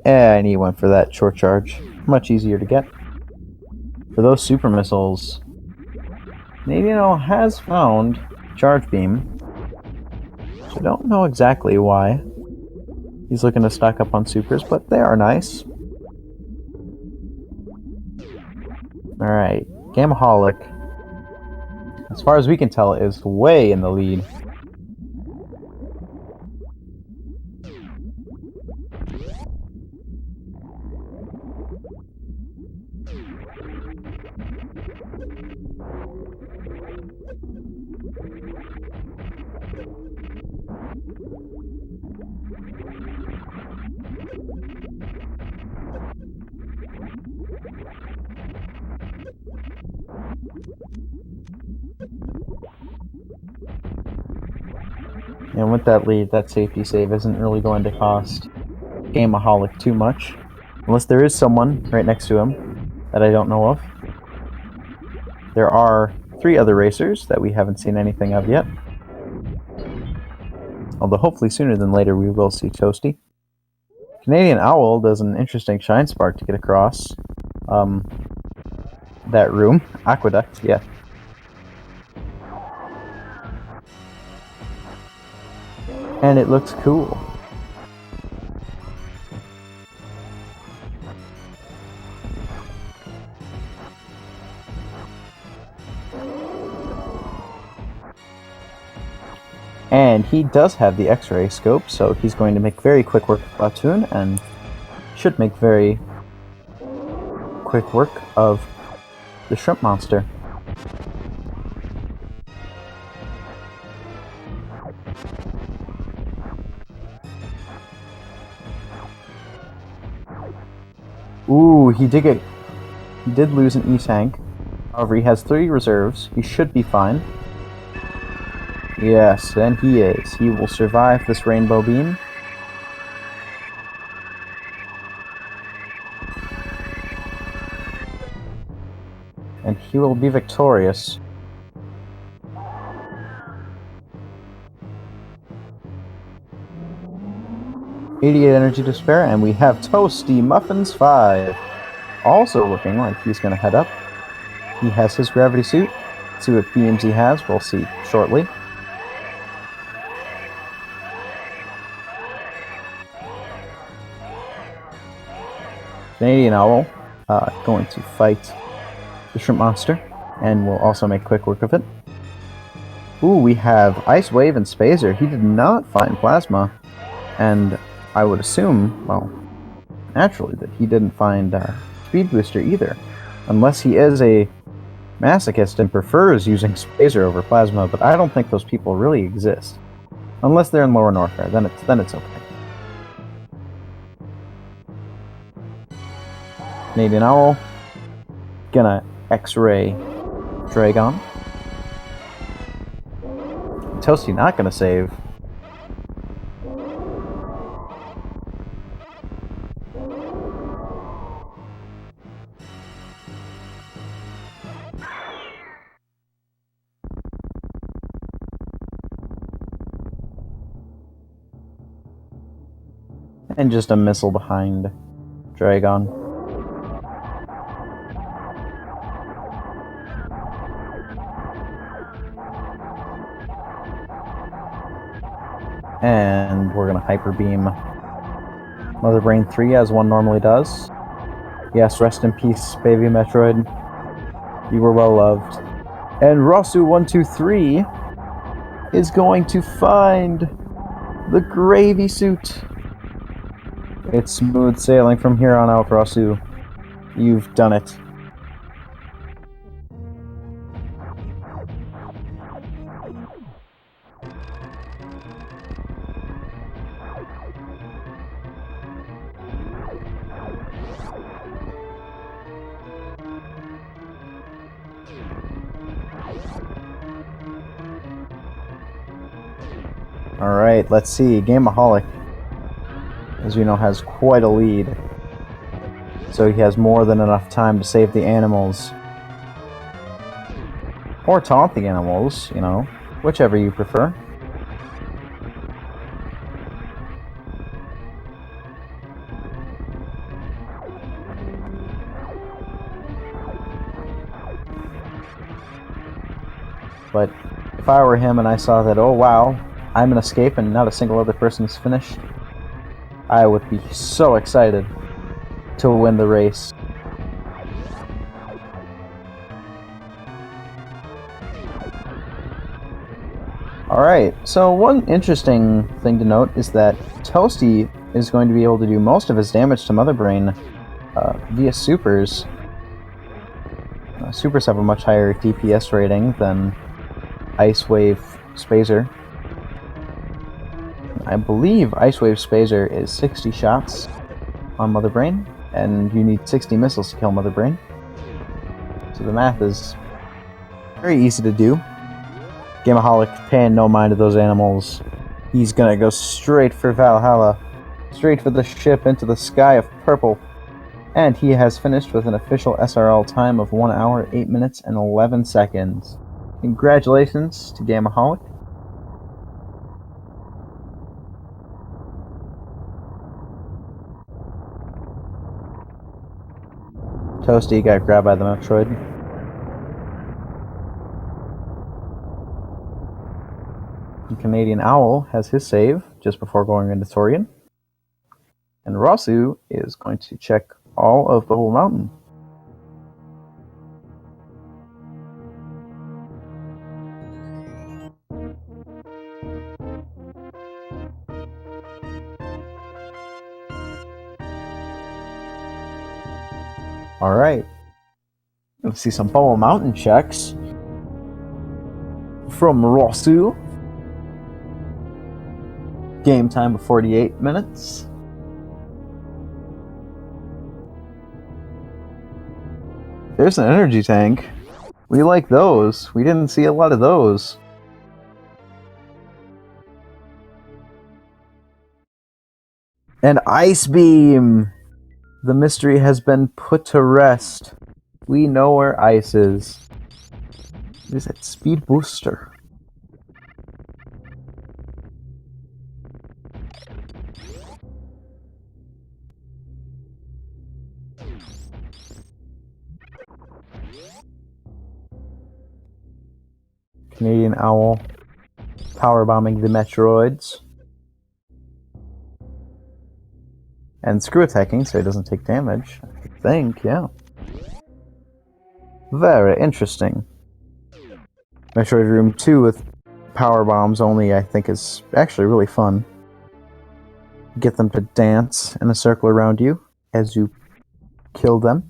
Speaker 1: And he went for that short charge. Much easier to get. For those super missiles, Canadian Owl has found Charge Beam. So I don't know exactly why he's looking to stock up on supers, but they are nice. Alright, Gameaholic, as far as we can tell, is way in the lead. And with that lead, that safety save isn't really going to cost Gameaholic too much. Unless there is someone right next to him that I don't know of. There are 3 other racers that we haven't seen anything of yet. Although hopefully sooner than later we will see Toasty. Canadian Owl does an interesting shine spark to get across that room. Aqueduct, yeah. And it looks cool. And he does have the X-ray scope, so he's going to make very quick work of Phantoon, and should make very quick work of the shrimp monster. Ooh, he did lose an E-tank. However, he has 3 reserves. He should be fine. Yes, and he is. He will survive this rainbow beam. And he will be victorious. $88 energy to spare, and we have Toasty Muffins 5. Also looking like he's going to head up. He has his gravity suit. Let's see what beams he has. We'll see shortly. Canadian Owl going to fight the shrimp monster, and we'll also make quick work of it. Ooh, we have Ice Wave and Spazer. He did not find Plasma, and I would assume, well, naturally, that he didn't find Speed Booster either, unless he is a masochist and prefers using Spazer over Plasma, but I don't think those people really exist. Unless they're in Lower Norfair, then it's okay. Canadian Owl. Gonna X-ray Dragon. Toasty not gonna save. And just a missile behind Dragon. And we're gonna Hyper Beam Mother Brain 3 as one normally does. Yes, rest in peace, baby Metroid. You were well loved. And Rosu123 is going to find the gravy suit. It's smooth sailing from here on out, Rosu. You've done it. Alright, let's see. Gameaholic, as you know, has quite a lead. So he has more than enough time to save the animals. Or taunt the animals, you know, whichever you prefer. But if I were him and I saw that, oh wow, I'm an escape and not a single other person is finished, I would be so excited to win the race. Alright, so one interesting thing to note is that Toasty is going to be able to do most of his damage to Mother Brain via supers. Supers have a much higher DPS rating than Ice Wave Spazer. I believe Ice Wave Spazer is 60 shots on Mother Brain, and you need 60 missiles to kill Mother Brain. So the math is very easy to do. Gameaholic paying no mind to those animals. He's gonna go straight for Valhalla. Straight for the ship into the sky of purple. And he has finished with an official SRL time of 1 hour, 8 minutes, and 11 seconds. Congratulations to Gameaholic. Toasty got grabbed by the Metroid. The Canadian Owl has his save just before going into Torian. And Rosu is going to check all of Bubble Mountain. Alright. Let's see some Bubble Mountain checks from Rosu. Game time of 48 minutes. There's an energy tank. We like those. We didn't see a lot of those. And Ice Beam! The mystery has been put to rest. We know where Ice is. It is at Speed Booster. Canadian Owl powerbombing the Metroids. And screw attacking so he doesn't take damage, I think, yeah. Very interesting. Metroid Room 2 with power bombs only, I think, is actually really fun. Get them to dance in a circle around you as you kill them.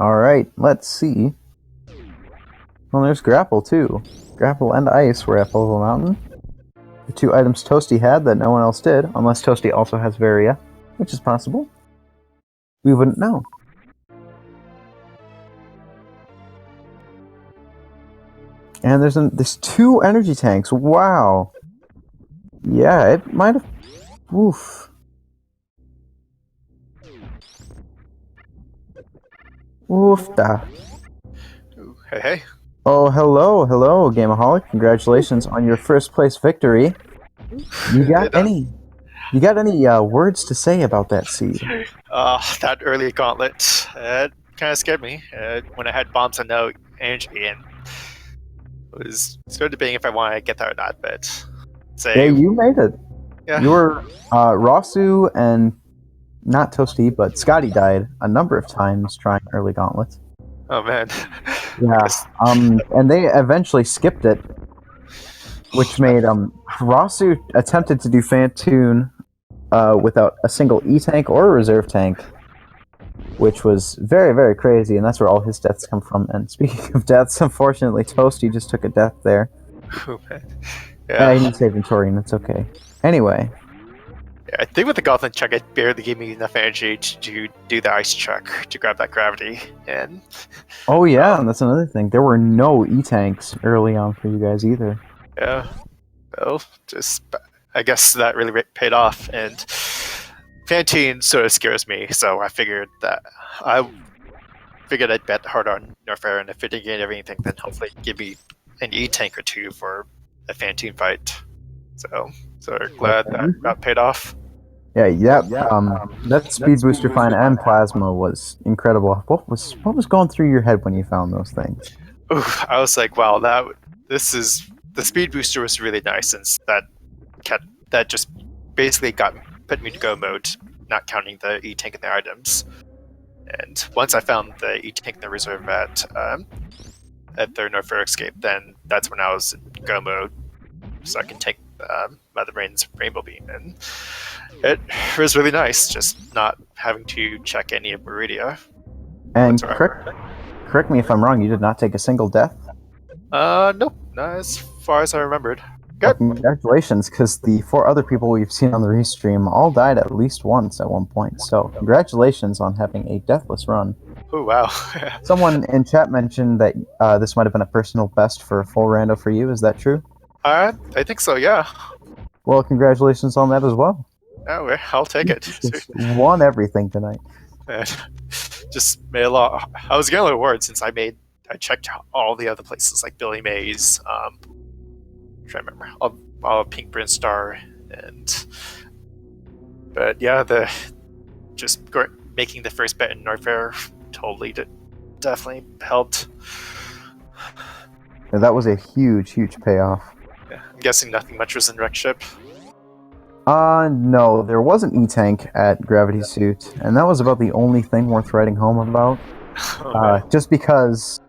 Speaker 1: Alright, let's see. Well, there's Grapple, too. Grapple and Ice were at Bubble Mountain. The two items Toasty had that no one else did, unless Toasty also has Varia, which is possible. we wouldn't know. And there's 2 energy tanks. Wow. Yeah, it might have. Oof. Oof da.
Speaker 2: Ooh, hey.
Speaker 1: Oh, hello, Gameaholic. Congratulations on your first place victory. You got any words to say about that seed?
Speaker 2: That early gauntlet, it kind of scared me. When I had bombs and no energy, and was still debating if I wanted to get that or not. But
Speaker 1: Yeah, you made it.
Speaker 2: Yeah.
Speaker 1: You were Rosu and not Toasty, but Scotty died a number of times trying early gauntlets.
Speaker 2: Oh man.
Speaker 1: Yeah. And they eventually skipped it, which made Rosu attempted to do Phantoon without a single E tank or a reserve tank, which was very, very crazy, and that's where all his deaths come from. And speaking of deaths, unfortunately, Toasty just took a death there.
Speaker 2: Oh man. Yeah.
Speaker 1: He needs saving Torian, that's okay. Anyway.
Speaker 2: Yeah, I think with the Gauntlet check, it barely gave me enough energy to do the ice check to grab that gravity. And
Speaker 1: oh yeah, and that's another thing. There were no E tanks early on for you guys either.
Speaker 2: Yeah. Well, I guess that really paid off. And Phantoon sort of scares me, so I figured I'd bet hard on Norfair, and if it didn't get everything, then hopefully give me an E tank or 2 for a Phantoon fight. So glad that paid off.
Speaker 1: Yeah. That speed booster find and plasma was incredible. What was going through your head when you found those things?
Speaker 2: Ooh, I was like, wow, the speed booster was really nice, since that just basically put me to go mode, not counting the E tank and the items. And once I found the E tank in the reserve at their Norfair escape, then that's when I was in go mode, so I can take Mother Rain's Rainbow Beam, and it was really nice just not having to check any of Meridia.
Speaker 1: And correct me if I'm wrong, you did not take a single death?
Speaker 2: Nope, not as far as I remembered. Good.
Speaker 1: Well, congratulations, because the 4 other people we've seen on the restream all died at least once at one point, so congratulations on having a deathless run.
Speaker 2: Oh wow.
Speaker 1: Someone in chat mentioned that this might have been a personal best for a full rando for you, is that true?
Speaker 2: I think so, yeah.
Speaker 1: Well, congratulations on that as well.
Speaker 2: Oh, I'll take it.
Speaker 1: Just won everything tonight.
Speaker 2: Just made a lot. I was getting a little worried since I checked all the other places like Billy Mays, I'm trying to remember, Pink Prince Star, but yeah, making the first bet in Norfair totally definitely helped.
Speaker 1: Yeah, that was a huge payoff.
Speaker 2: Yeah, I'm guessing nothing much was in Wreck Ship.
Speaker 1: No, there was an E-Tank at Gravity Suit, and that was about the only thing worth writing home about. Just because,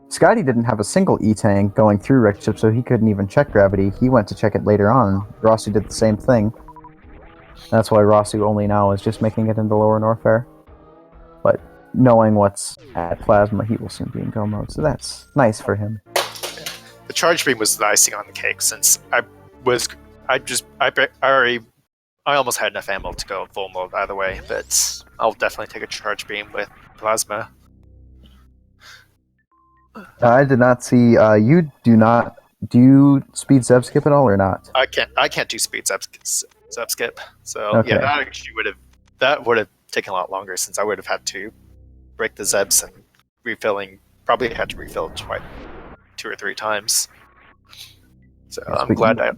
Speaker 1: Scotty didn't have a single E-Tank going through Wreck Ship, so he couldn't even check Gravity. He went to check it later on. Rosu did the same thing. That's why Rosu only now is just making it into Lower Norfair. But knowing what's at Plasma, he will soon be in Go mode, so that's nice for him.
Speaker 2: The Charge Beam was the icing on the cake, since I almost had enough ammo to go full mode either way, but I'll definitely take a Charge Beam with Plasma.
Speaker 1: I did not see, you do not, do you speed Zeb skip at all or not?
Speaker 2: I can't do speed Zeb skip, so
Speaker 1: okay.
Speaker 2: Yeah, that would have taken a lot longer, since I would have had to break the Zebs and probably had to refill twice, 2 or 3 times. So yes, I'm glad I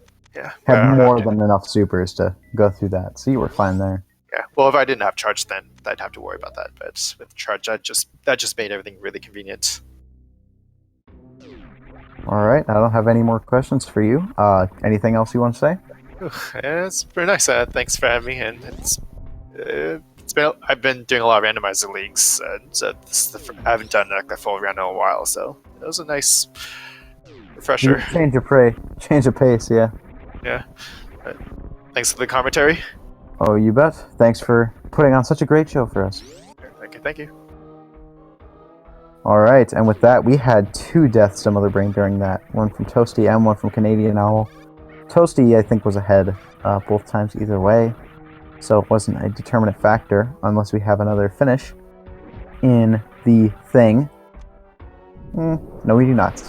Speaker 1: had more than enough supers to go through that, so you were fine there.
Speaker 2: Yeah, well, if I didn't have charge, then I'd have to worry about that. But with charge, that just made everything really convenient. All
Speaker 1: right, I don't have any more questions for you. Anything else you want to say?
Speaker 2: Yeah, it's very nice. Thanks for having me, and I've been doing a lot of randomizer leagues, and so I haven't done like a full round in a while, so it was a nice refresher.
Speaker 1: Change of pace, yeah.
Speaker 2: Yeah. Thanks for the commentary.
Speaker 1: Oh, you bet. Thanks for putting on such a great show for us.
Speaker 2: Okay, thank you.
Speaker 1: All right, and with that, we had 2 deaths to Mother Brain during that. One from Toasty and one from Canadian Owl. Toasty, I think, was ahead both times either way. so it wasn't a determinate factor unless we have another finish in the thing. No, we do not.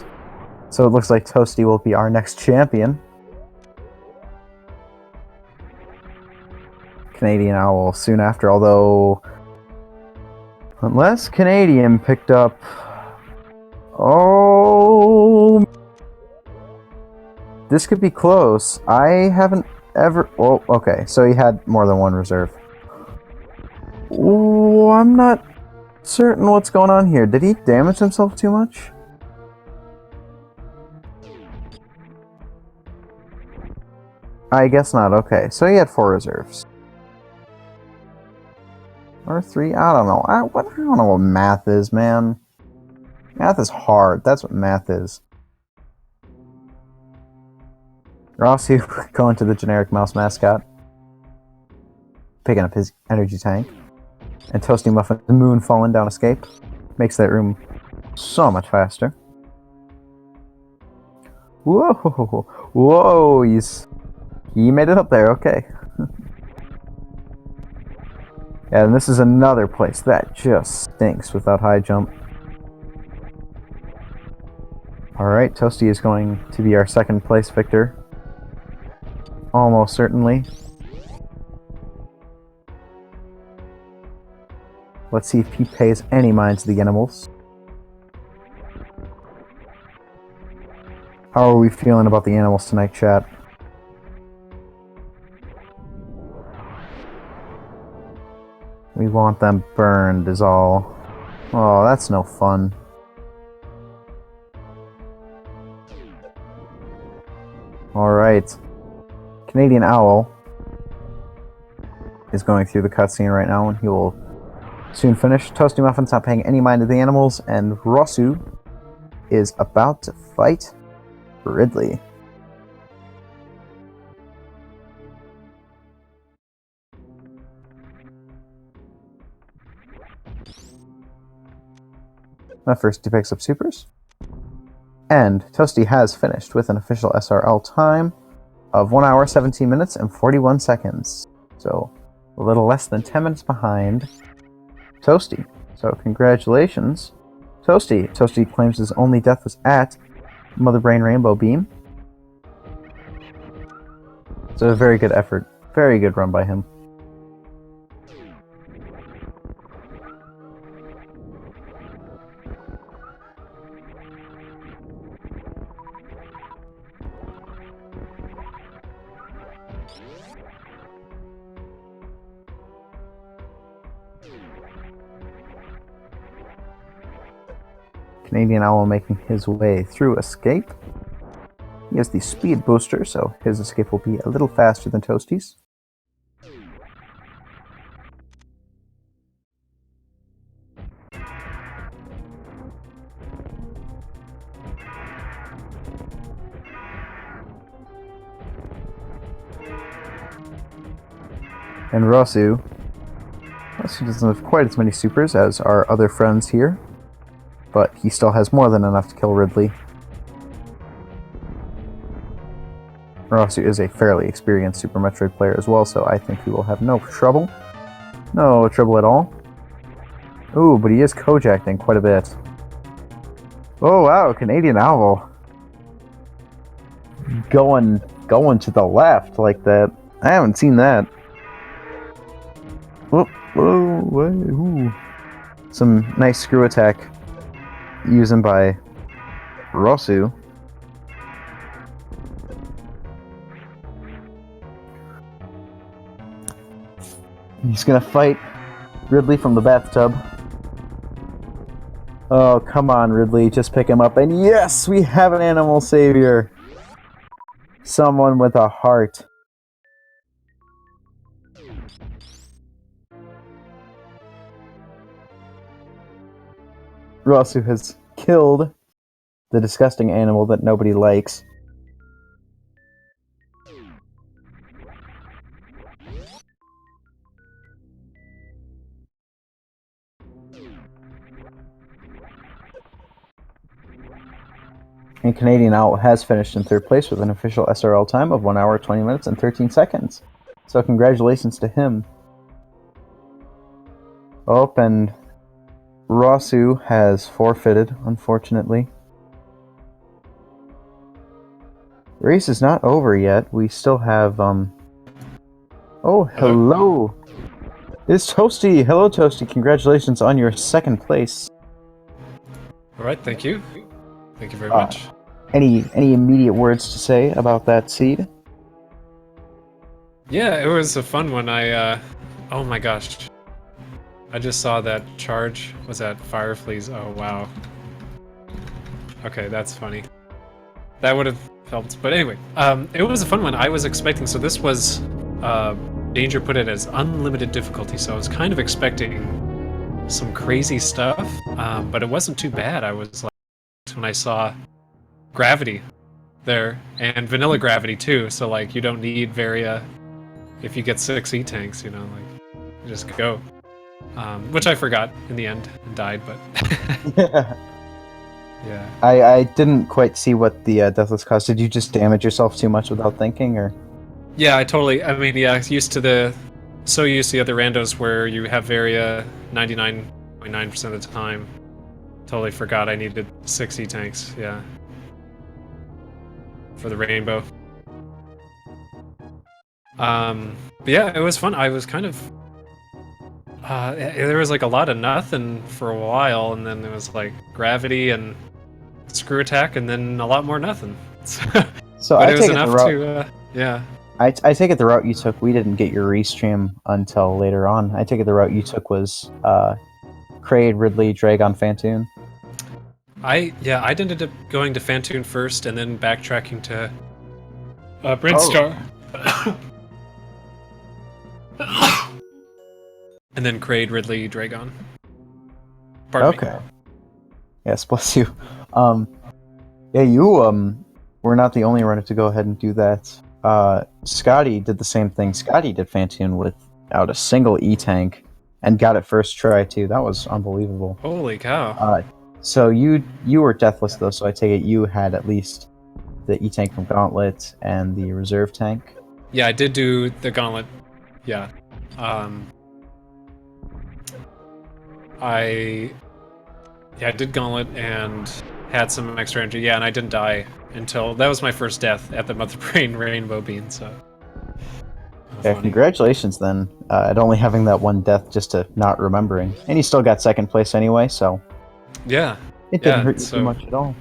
Speaker 1: So it looks like Toasty will be our next champion. Canadian Owl soon after, although... Unless Canadian picked up... Oh... This could be close. I haven't ever... Oh, okay. So he had more than one reserve. Ooh, I'm not certain what's going on here. Did he damage himself too much? I guess not. Okay, so he had 4 reserves. Or 3? I don't know. I don't know what math is, man. Math is hard. That's what math is. Rossi going to the generic mouse mascot. Picking up his energy tank. And Toasty Muffin, the moon falling down escape. Makes that room so much faster. Whoa! Whoa! He made it up there, okay. Yeah, and this is another place that just stinks without high jump. Alright, Toasty is going to be our second place victor. Almost certainly. Let's see if he pays any mind to the animals. How are we feeling about the animals tonight, chat? We want them burned is all. Oh, that's no fun. Alright. Canadian Owl is going through the cutscene right now, and he will soon finish. Toasty Muffin's not paying any mind to the animals, and Rosu is about to fight Ridley. First, he picks up supers. And Toasty has finished with an official SRL time of 1 hour, 17 minutes, and 41 seconds. So, a little less than 10 minutes behind Toasty. So, congratulations, Toasty. Toasty claims his only death was at Mother Brain Rainbow Beam. So, a very good effort. Very good run by him. Canadian Owl making his way through escape. He has the speed booster, so his escape will be a little faster than Toasty's. And Rosu doesn't have quite as many supers as our other friends here, but he still has more than enough to kill Ridley. Rosu is a fairly experienced Super Metroid player as well, so I think he will have no trouble. No trouble at all. Ooh, but he is Kojacting quite a bit. Oh wow, Canadian Owl. Going to the left like that. I haven't seen that. Whoa, whoa, whoa, ooh. Some nice screw attack using by Rosu. He's gonna fight Ridley from the bathtub. Oh, come on, Ridley, just pick him up. And yes, we have an animal savior. Someone with a heart. Rosu has killed the disgusting animal that nobody likes. And Canadian Owl has finished in third place with an official SRL time of 1 hour, 20 minutes, and 13 seconds. So congratulations to him. Oh, and Rosu has forfeited, unfortunately. Race is not over yet. We still have, Oh, hello! It's Toasty! Hello, Toasty. Congratulations on your second place.
Speaker 3: Alright, thank you. Thank you very much.
Speaker 1: Any immediate words to say about that seed?
Speaker 3: Yeah, it was a fun one. Oh my gosh. I just saw that charge. Was that Fireflies? Oh, wow. Okay, that's funny. That would have helped. But anyway, it was a fun one. I was expecting, so this was, Danger put it as unlimited difficulty, so I was kind of expecting some crazy stuff, but it wasn't too bad. I was like, when I saw gravity there, and vanilla gravity too, so like, you don't need if you get 6 E-tanks, you know, like, you just go. Which I forgot in the end and died, but yeah.
Speaker 1: I didn't quite see what the deathless caused. Did you just damage yourself too much without thinking, or?
Speaker 3: Yeah, I mean, yeah, so used to the other randos where you have Varia 99.9% of the time. Totally forgot I needed 6 E-tanks, yeah. For the rainbow. But yeah, it was fun. I was kind of... there was like a lot of nothing for a while, and then there was like gravity and screw attack, and then a lot more nothing.
Speaker 1: So
Speaker 3: but
Speaker 1: I
Speaker 3: it was
Speaker 1: take
Speaker 3: enough
Speaker 1: it the route,
Speaker 3: to, yeah.
Speaker 1: I take it the route you took, we didn't get your restream until later on. I take it the route you took was Kraid, Ridley, Dragon, Phantoon.
Speaker 3: I ended up going to Phantoon first, and then backtracking to Brinstar. And then Kraid, Ridley, Dragon. Pardon me.
Speaker 1: Okay. Yes, bless you. Yeah, you were not the only runner to go ahead and do that. Scotty did the same thing. Scotty did Phantoon without a single E-tank and got it first try too. That was unbelievable.
Speaker 3: Holy cow.
Speaker 1: So you were deathless though, so I take it you had at least the E-tank from Gauntlet and the reserve tank.
Speaker 3: Yeah, I did do the Gauntlet. Yeah. I did Gauntlet and had some extra energy. Yeah, and I didn't die until... That was my first death at the Mother Brain Rainbow Bean, so...
Speaker 1: Yeah, funny. Congratulations then, at only having that one death just to not remembering. And you still got second place anyway, so...
Speaker 3: Yeah.
Speaker 1: It didn't hurt you too much at all.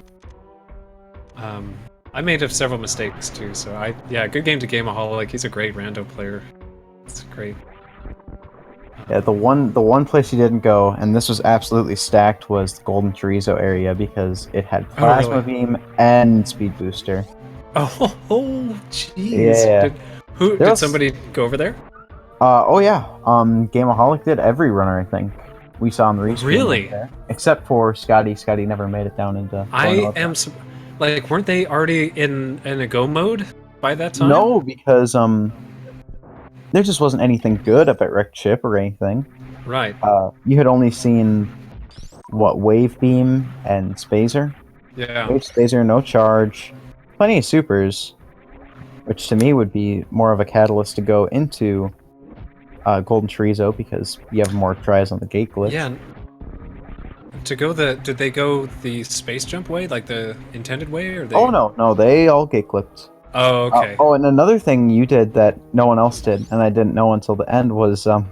Speaker 3: I made several mistakes too, so good game to Gameaholic. He's a great rando player. It's great.
Speaker 1: Yeah, the one place you didn't go, and this was absolutely stacked, was the Golden Chorizo area because it had Plasma Beam and Speed Booster.
Speaker 3: Oh, jeez.
Speaker 1: Yeah.
Speaker 3: Did somebody go over there?
Speaker 1: Oh yeah. Gameaholic did every runner, I think. We saw on the restream.
Speaker 3: Really?
Speaker 1: There. Except for Scotty. Scotty never made it down into...
Speaker 3: Like, weren't they already in a go mode by that time?
Speaker 1: No, because there just wasn't anything good up at Wrecked Ship or anything.
Speaker 3: Right.
Speaker 1: You had only seen, what, Wave Beam and Spazer?
Speaker 3: Yeah.
Speaker 1: Wave, Spazer, no charge. Plenty of supers, which to me would be more of a catalyst to go into Golden Chorizo because you have more tries on the gate glitch.
Speaker 3: Yeah. Did they go the space jump way, like the intended way, or they...
Speaker 1: Oh no, they all gate clipped.
Speaker 3: Oh, okay.
Speaker 1: And another thing you did that no one else did, and I didn't know until the end, was no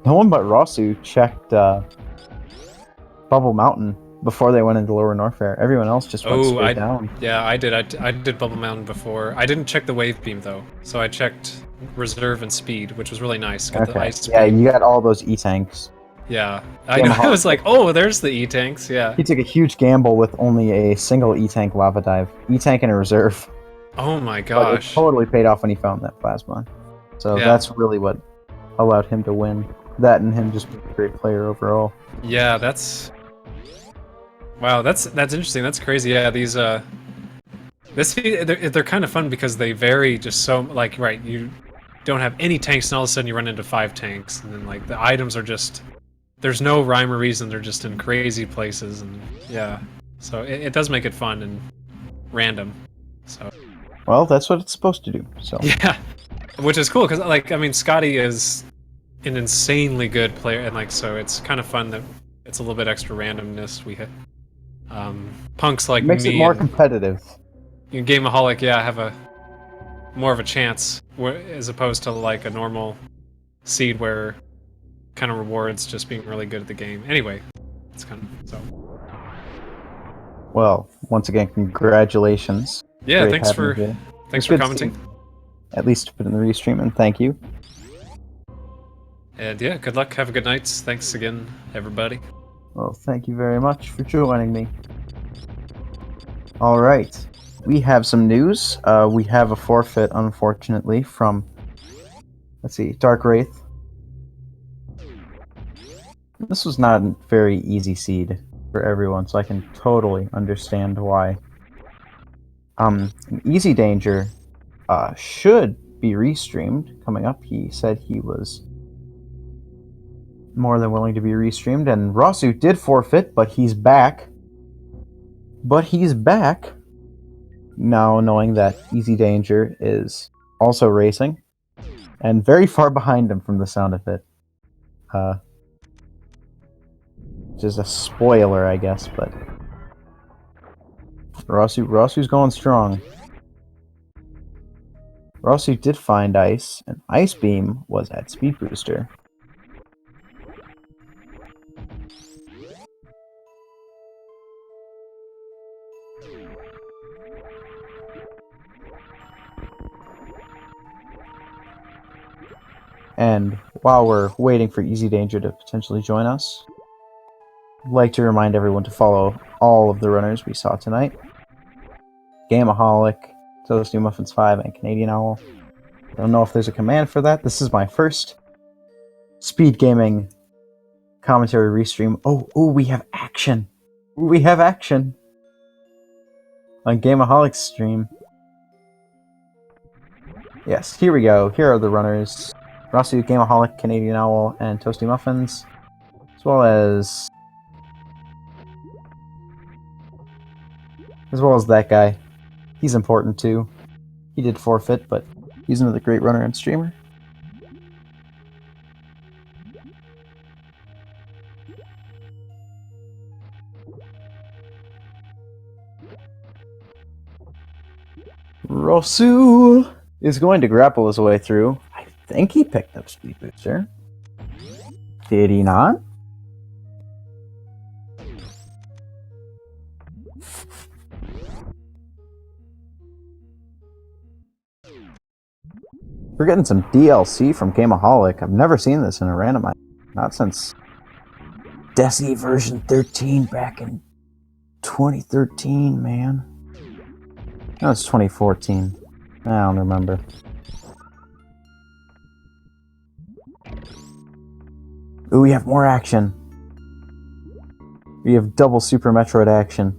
Speaker 1: one but Rosu checked Bubble Mountain before they went into Lower Norfair. Everyone else just went straight down.
Speaker 3: Yeah, I did. I did Bubble Mountain before. I didn't check the Wave Beam though, so I checked Reserve and Speed, which was really nice. Got the ice
Speaker 1: yeah, you got all those E-tanks.
Speaker 3: Yeah, I know. I was like, oh, there's the E-tanks. Yeah.
Speaker 1: He took a huge gamble with only a single E-tank lava dive, E-tank and a reserve.
Speaker 3: Oh my gosh!
Speaker 1: But it totally paid off when he found that plasma. So that's really what allowed him to win. That and him just being a great player overall.
Speaker 3: Yeah, wow, that's interesting. That's crazy. Yeah, these they're kind of fun because they vary just so, like, right, you don't have any tanks and all of a sudden you run into 5 tanks, and then like the items are just, there's no rhyme or reason, they're just in crazy places, and yeah, so it does make it fun and random. So
Speaker 1: well, that's what it's supposed to do. So
Speaker 3: yeah. which is cool because, like, I mean, Scotty is an insanely good player, and like, so it's kind of fun that it's a little bit extra randomness. We hit punks like
Speaker 1: It makes it
Speaker 3: me
Speaker 1: more
Speaker 3: and
Speaker 1: competitive.
Speaker 3: Gameaholic, yeah, have a more of a chance, as opposed to like a normal seed where kind of rewards just being really good at the game. Anyway, it's kind of so.
Speaker 1: Well, once again, congratulations.
Speaker 3: Yeah,
Speaker 1: Great
Speaker 3: thanks
Speaker 1: having you
Speaker 3: for
Speaker 1: here.
Speaker 3: thanks
Speaker 1: It's
Speaker 3: for
Speaker 1: good to see
Speaker 3: commenting.
Speaker 1: you. At least put in the restream, and thank you.
Speaker 3: And yeah, good luck. Have a good night. Thanks again, everybody.
Speaker 1: Well, thank you very much for joining me. All right, we have some news. We have a forfeit, unfortunately, from, let's see, Dark Wraith. This was not a very easy seed for everyone, so I can totally understand why. Easy Danger should be restreamed coming up. He said he was more than willing to be restreamed, and Rosu did forfeit, but he's back. Now, knowing that Easy Danger is also racing, and very far behind him from the sound of it. Which is a spoiler, I guess, but Rosu's going strong. Rosu did find Ice, and Ice Beam was at Speed Booster. And while we're waiting for Easy Danger to potentially join us, I'd like to remind everyone to follow all of the runners we saw tonight. Gameaholic, Toasty Muffins 5, and Canadian Owl. I don't know if there's a command for that. This is my first speed gaming commentary restream. Oh, we have action! We have action! On Gameaholic's stream. Yes, here we go. Here are the runners. Rosu, Gameaholic, Canadian Owl, and Toasty Muffins. As well as that guy. He's important too. He did forfeit, but he's another great runner and streamer. Rosu is going to grapple his way through. I think he picked up Speed Booster. Did he not? We're getting some DLC from Gameaholic. I've never seen this in a randomizer. Not since Desi version 13 back in 2013, man. No, it's 2014. I don't remember. Ooh, we have more action. We have double Super Metroid action.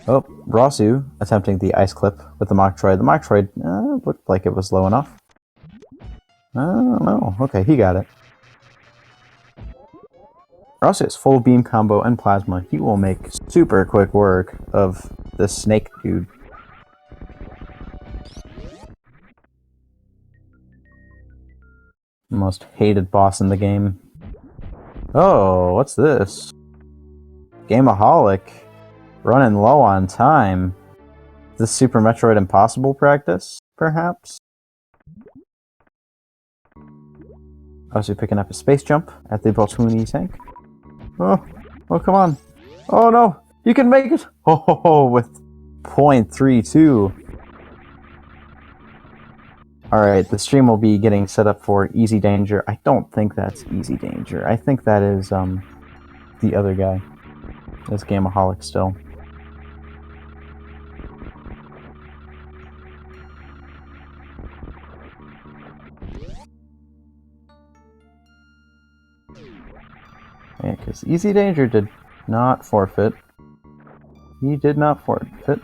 Speaker 1: Oh, Rosu attempting the ice clip with the Metroid. The Metroid looked like it was low enough. I don't know. Okay, he got it. Rosu has full beam combo and plasma. He will make super quick work of this snake dude. Most hated boss in the game. Oh, what's this? Gameaholic. Running low on time. Is this Super Metroid Impossible practice, perhaps? Also picking up a space jump at the Baltoony tank. Oh, come on. Oh no, you can make it! Oh, with 0.32. Alright, the stream will be getting set up for Easy Danger. I don't think that's Easy Danger. I think that is, the other guy. That's Gameaholic still. Yeah, because Easy Danger did not forfeit. He did not forfeit.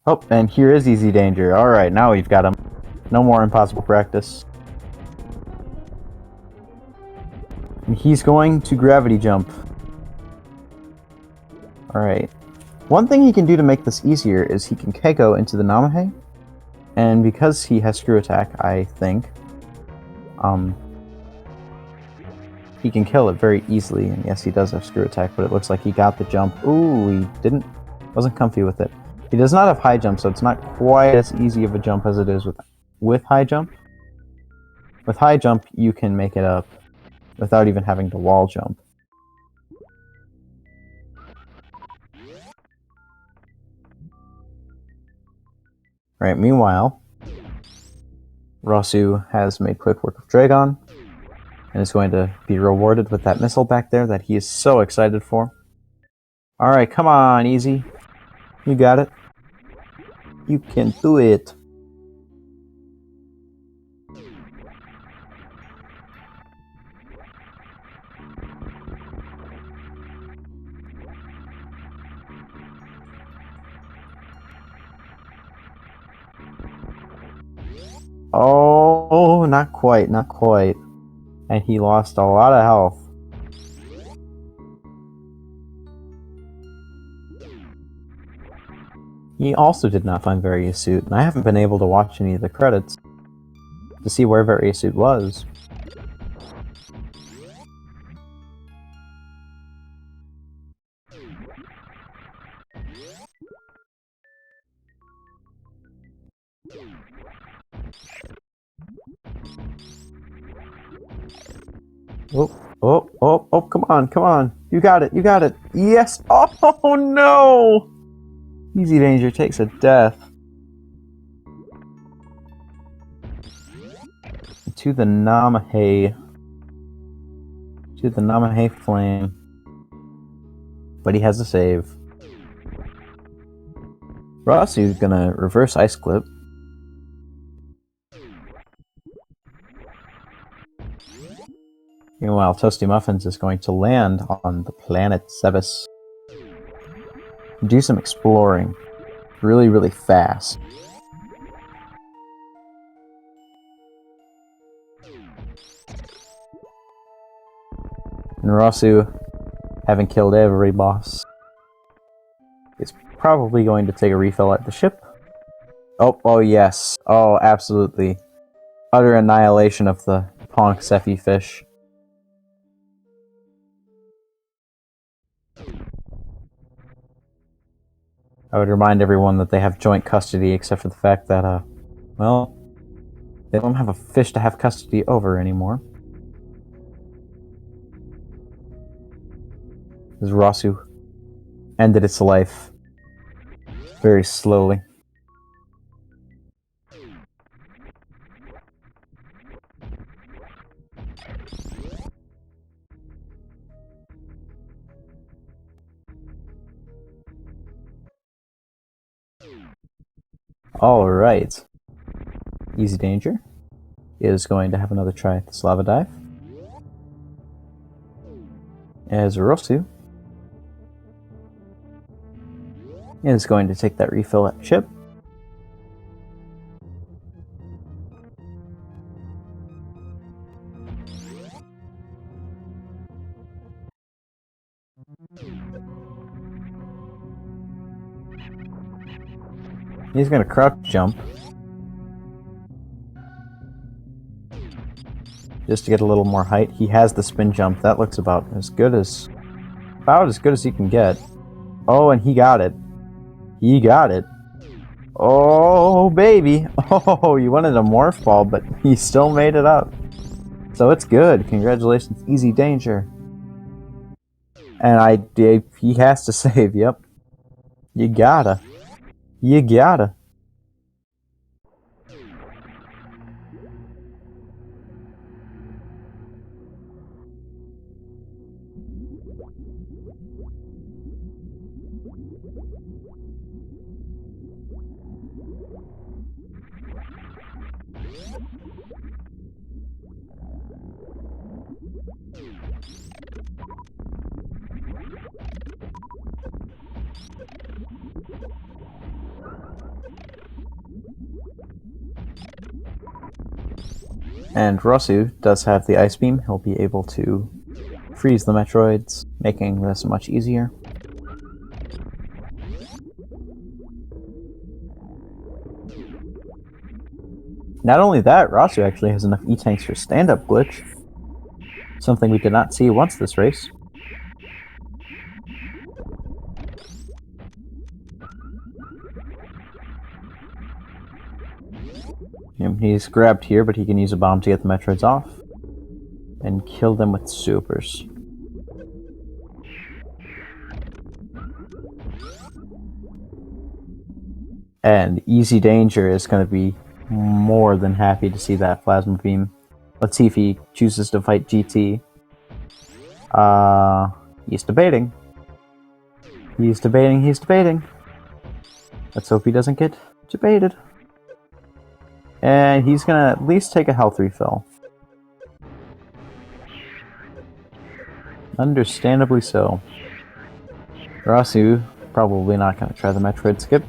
Speaker 1: Oh, and here is Easy Danger. Alright, now we've got him. No more impossible practice. And he's going to gravity jump. Alright. One thing he can do to make this easier is he can Keiko into the Namahe. And because he has Screw Attack, I think, he can kill it very easily. And yes, he does have Screw Attack, but it looks like he got the jump. Ooh, he wasn't comfy with it. He does not have high jump, so it's not quite as easy of a jump as it is with high jump. With high jump, you can make it up without even having to wall jump. Right, meanwhile, Rosu has made quick work of Dragon, and is going to be rewarded with that missile back there that he is so excited for. Alright, come on, Easy. You got it. You can do it. Oh, not quite, not quite. And he lost a lot of health. He also did not find Various Suit, and I haven't been able to watch any of the credits to see where Various Suit was. Oh, come on, come on. You got it, you got it. Yes! Oh, no! Easy Danger takes a death. To the Namahe. To the Namahe Flame. But he has a save. Rossi's gonna reverse Ice Clip. Meanwhile, Toasty Muffins is going to land on the planet Sebes. Do some exploring. Really, really fast. And Rosu, having killed every boss, is probably going to take a refill at the ship. Oh yes. Oh, absolutely. Utter annihilation of the Ponk Sephi fish. I would remind everyone that they have joint custody, except for the fact that, well, they don't have a fish to have custody over anymore. As Rosu ended its life very slowly. Alright. Easy Danger is going to have another try at the Slava Dive. As Rosu is going to take that refill at ship. He's going to crouch jump. Just to get a little more height. He has the spin jump. That looks about as good as he can get. Oh, and he got it. He got it. Oh, baby. Oh, you wanted a morph ball, but he still made it up. So it's good. Congratulations, Easy Danger. And he has to save, yep. You gotta. You gotta. And Rosu does have the Ice Beam. He'll be able to freeze the Metroids, making this much easier. Not only that, Rasu actually has enough E-tanks for stand-up glitch. Something we did not see once this race. He's grabbed here, but he can use a bomb to get the Metroids off. And kill them with supers. And Easy Danger is going to be more than happy to see that plasma beam. Let's see if he chooses to fight GT. He's debating. He's debating. Let's hope he doesn't get debated. And he's gonna at least take a health refill. Understandably so. Rasu probably not gonna try the Metroid skip.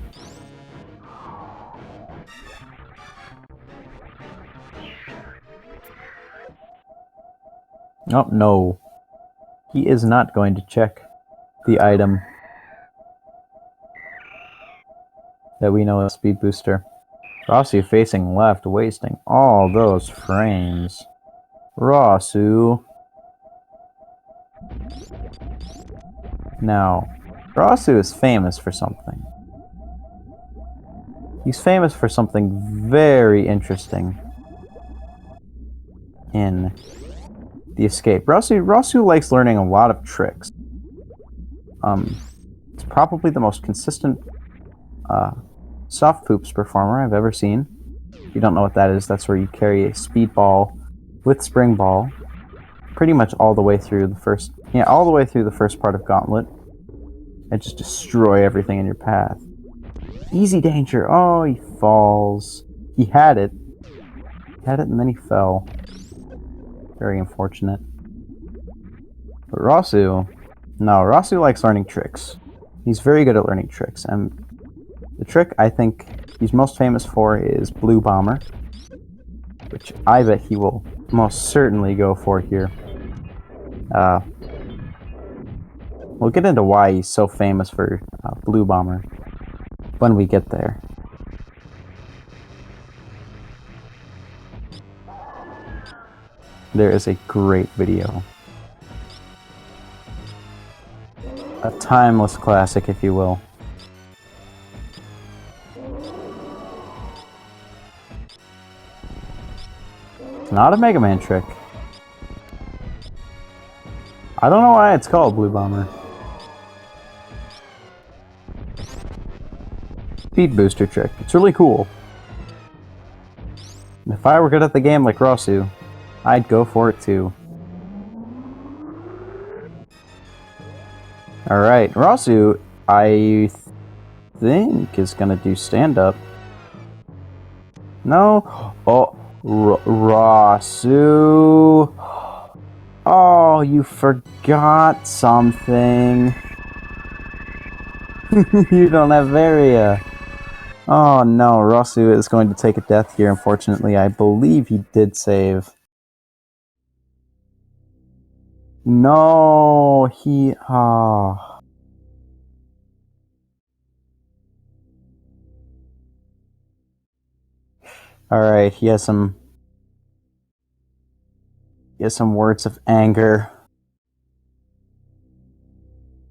Speaker 1: Oh, no. He is not going to check the item that we know as Speed Booster. Rasu facing left, wasting all those frames. Rasu. Now, Rasu is famous for something. He's famous for something very interesting in the escape. Rasu likes learning a lot of tricks. It's probably the most consistent soft poops performer I've ever seen. If you don't know what that is, that's where you carry a speed ball with spring ball pretty much all the way through the first part of Gauntlet and just destroy everything in your path. Easy Danger. Oh, he falls. He had it and then he fell. Very unfortunate. But Rasu likes learning tricks. He's very good at learning tricks, and the trick I think he's most famous for is Blue Bomber, which I bet he will most certainly go for here. We'll get into why he's so famous for Blue Bomber when we get there. There is a great video. A timeless classic, if you will. It's not a Mega Man trick. I don't know why it's called Blue Bomber. Speed booster trick. It's really cool. And if I were good at the game like Rasu, I'd go for it too. Alright, Rasu, I think is gonna do stand-up. No? Oh, Rasu. Oh, you forgot something. You don't have area. Oh no, Rasu is going to take a death here, unfortunately. I believe he did save. No, he... Oh. Alright, he has some words of anger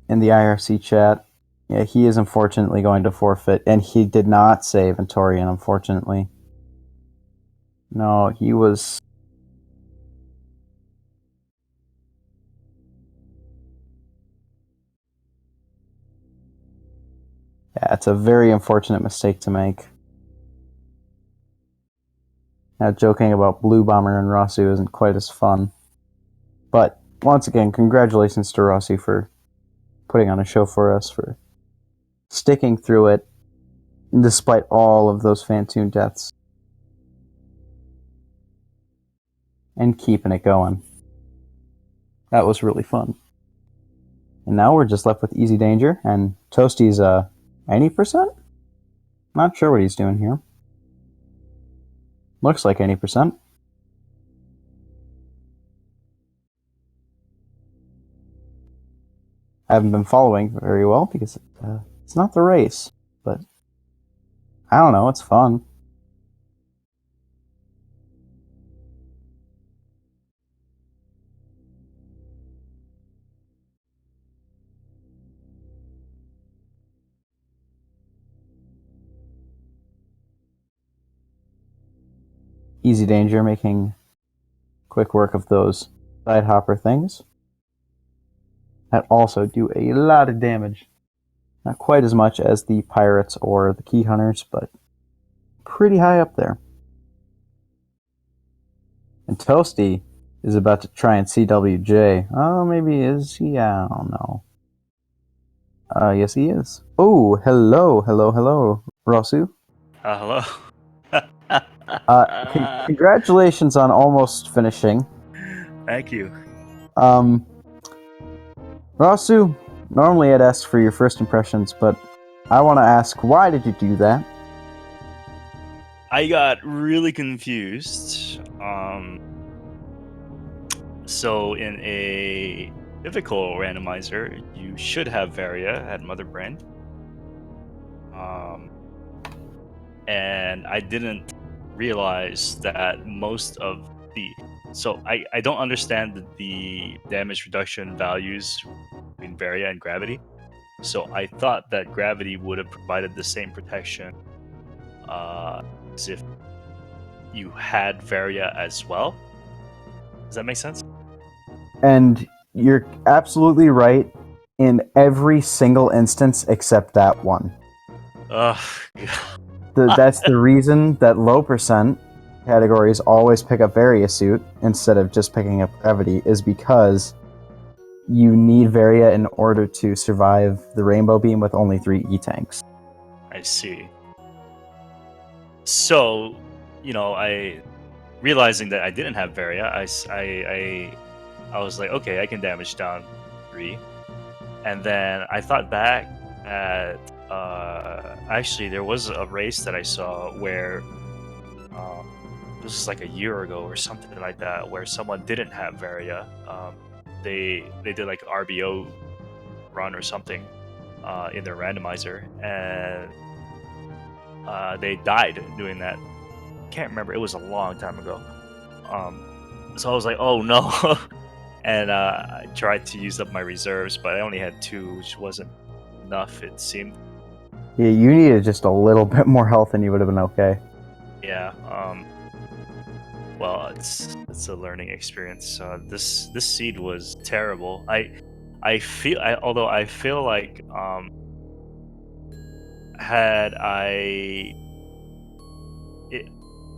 Speaker 1: in the IRC chat. Yeah, he is unfortunately going to forfeit, and he did not save Ventorian, unfortunately. No, he was... Yeah, it's a very unfortunate mistake to make. Now, joking about Blue Bomber and Rasu isn't quite as fun. But, once again, congratulations to Rasu for putting on a show for us, for sticking through it, despite all of those Phantoon deaths. And keeping it going. That was really fun. And now we're just left with Easy Danger, and Toasty's, 80%? Not sure what he's doing here. Looks like 80%. I haven't been following very well because it's not the race, but I don't know, it's fun. Easy Danger making quick work of those side hopper things that also do a lot of damage. Not quite as much as the pirates or the key hunters, but pretty high up there. And Toasty is about to try and CWJ. Oh, maybe is he? I don't know. Yes, he is. Oh, hello, Rosu.
Speaker 4: Hello.
Speaker 1: Congratulations on almost finishing.
Speaker 4: Thank you.
Speaker 1: Rosu, normally I'd ask for your first impressions, but I want to ask, why did you do that?
Speaker 4: I got really confused. So in a typical randomizer, you should have Varia at Mother Brain. And I didn't realize that most of the... So I don't understand the damage reduction values between Varia and Gravity. So I thought that Gravity would have provided the same protection as if you had Varia as well. Does that make sense?
Speaker 1: And you're absolutely right in every single instance except that one.
Speaker 4: Ugh.
Speaker 1: That's the reason that low percent categories always pick up Varia Suit instead of just picking up Gravity, is because you need Varia in order to survive the Rainbow Beam with only 3 E-Tanks.
Speaker 4: I see. So, I realizing that I didn't have Varia, I was like, okay, I can damage down 3. And then I thought back at actually there was a race that I saw where this was like a year ago or something like that, where someone didn't have Varia. They did like an RBO run or something in their randomizer, and they died doing that. Can't remember. It was a long time ago. So I was like, oh no. And I tried to use up my reserves, but I only had 2, which wasn't enough, it seemed.
Speaker 1: Yeah, you needed just a little bit more health and you would have been okay.
Speaker 4: Yeah. Well, it's a learning experience. This seed was terrible. Although I feel like had I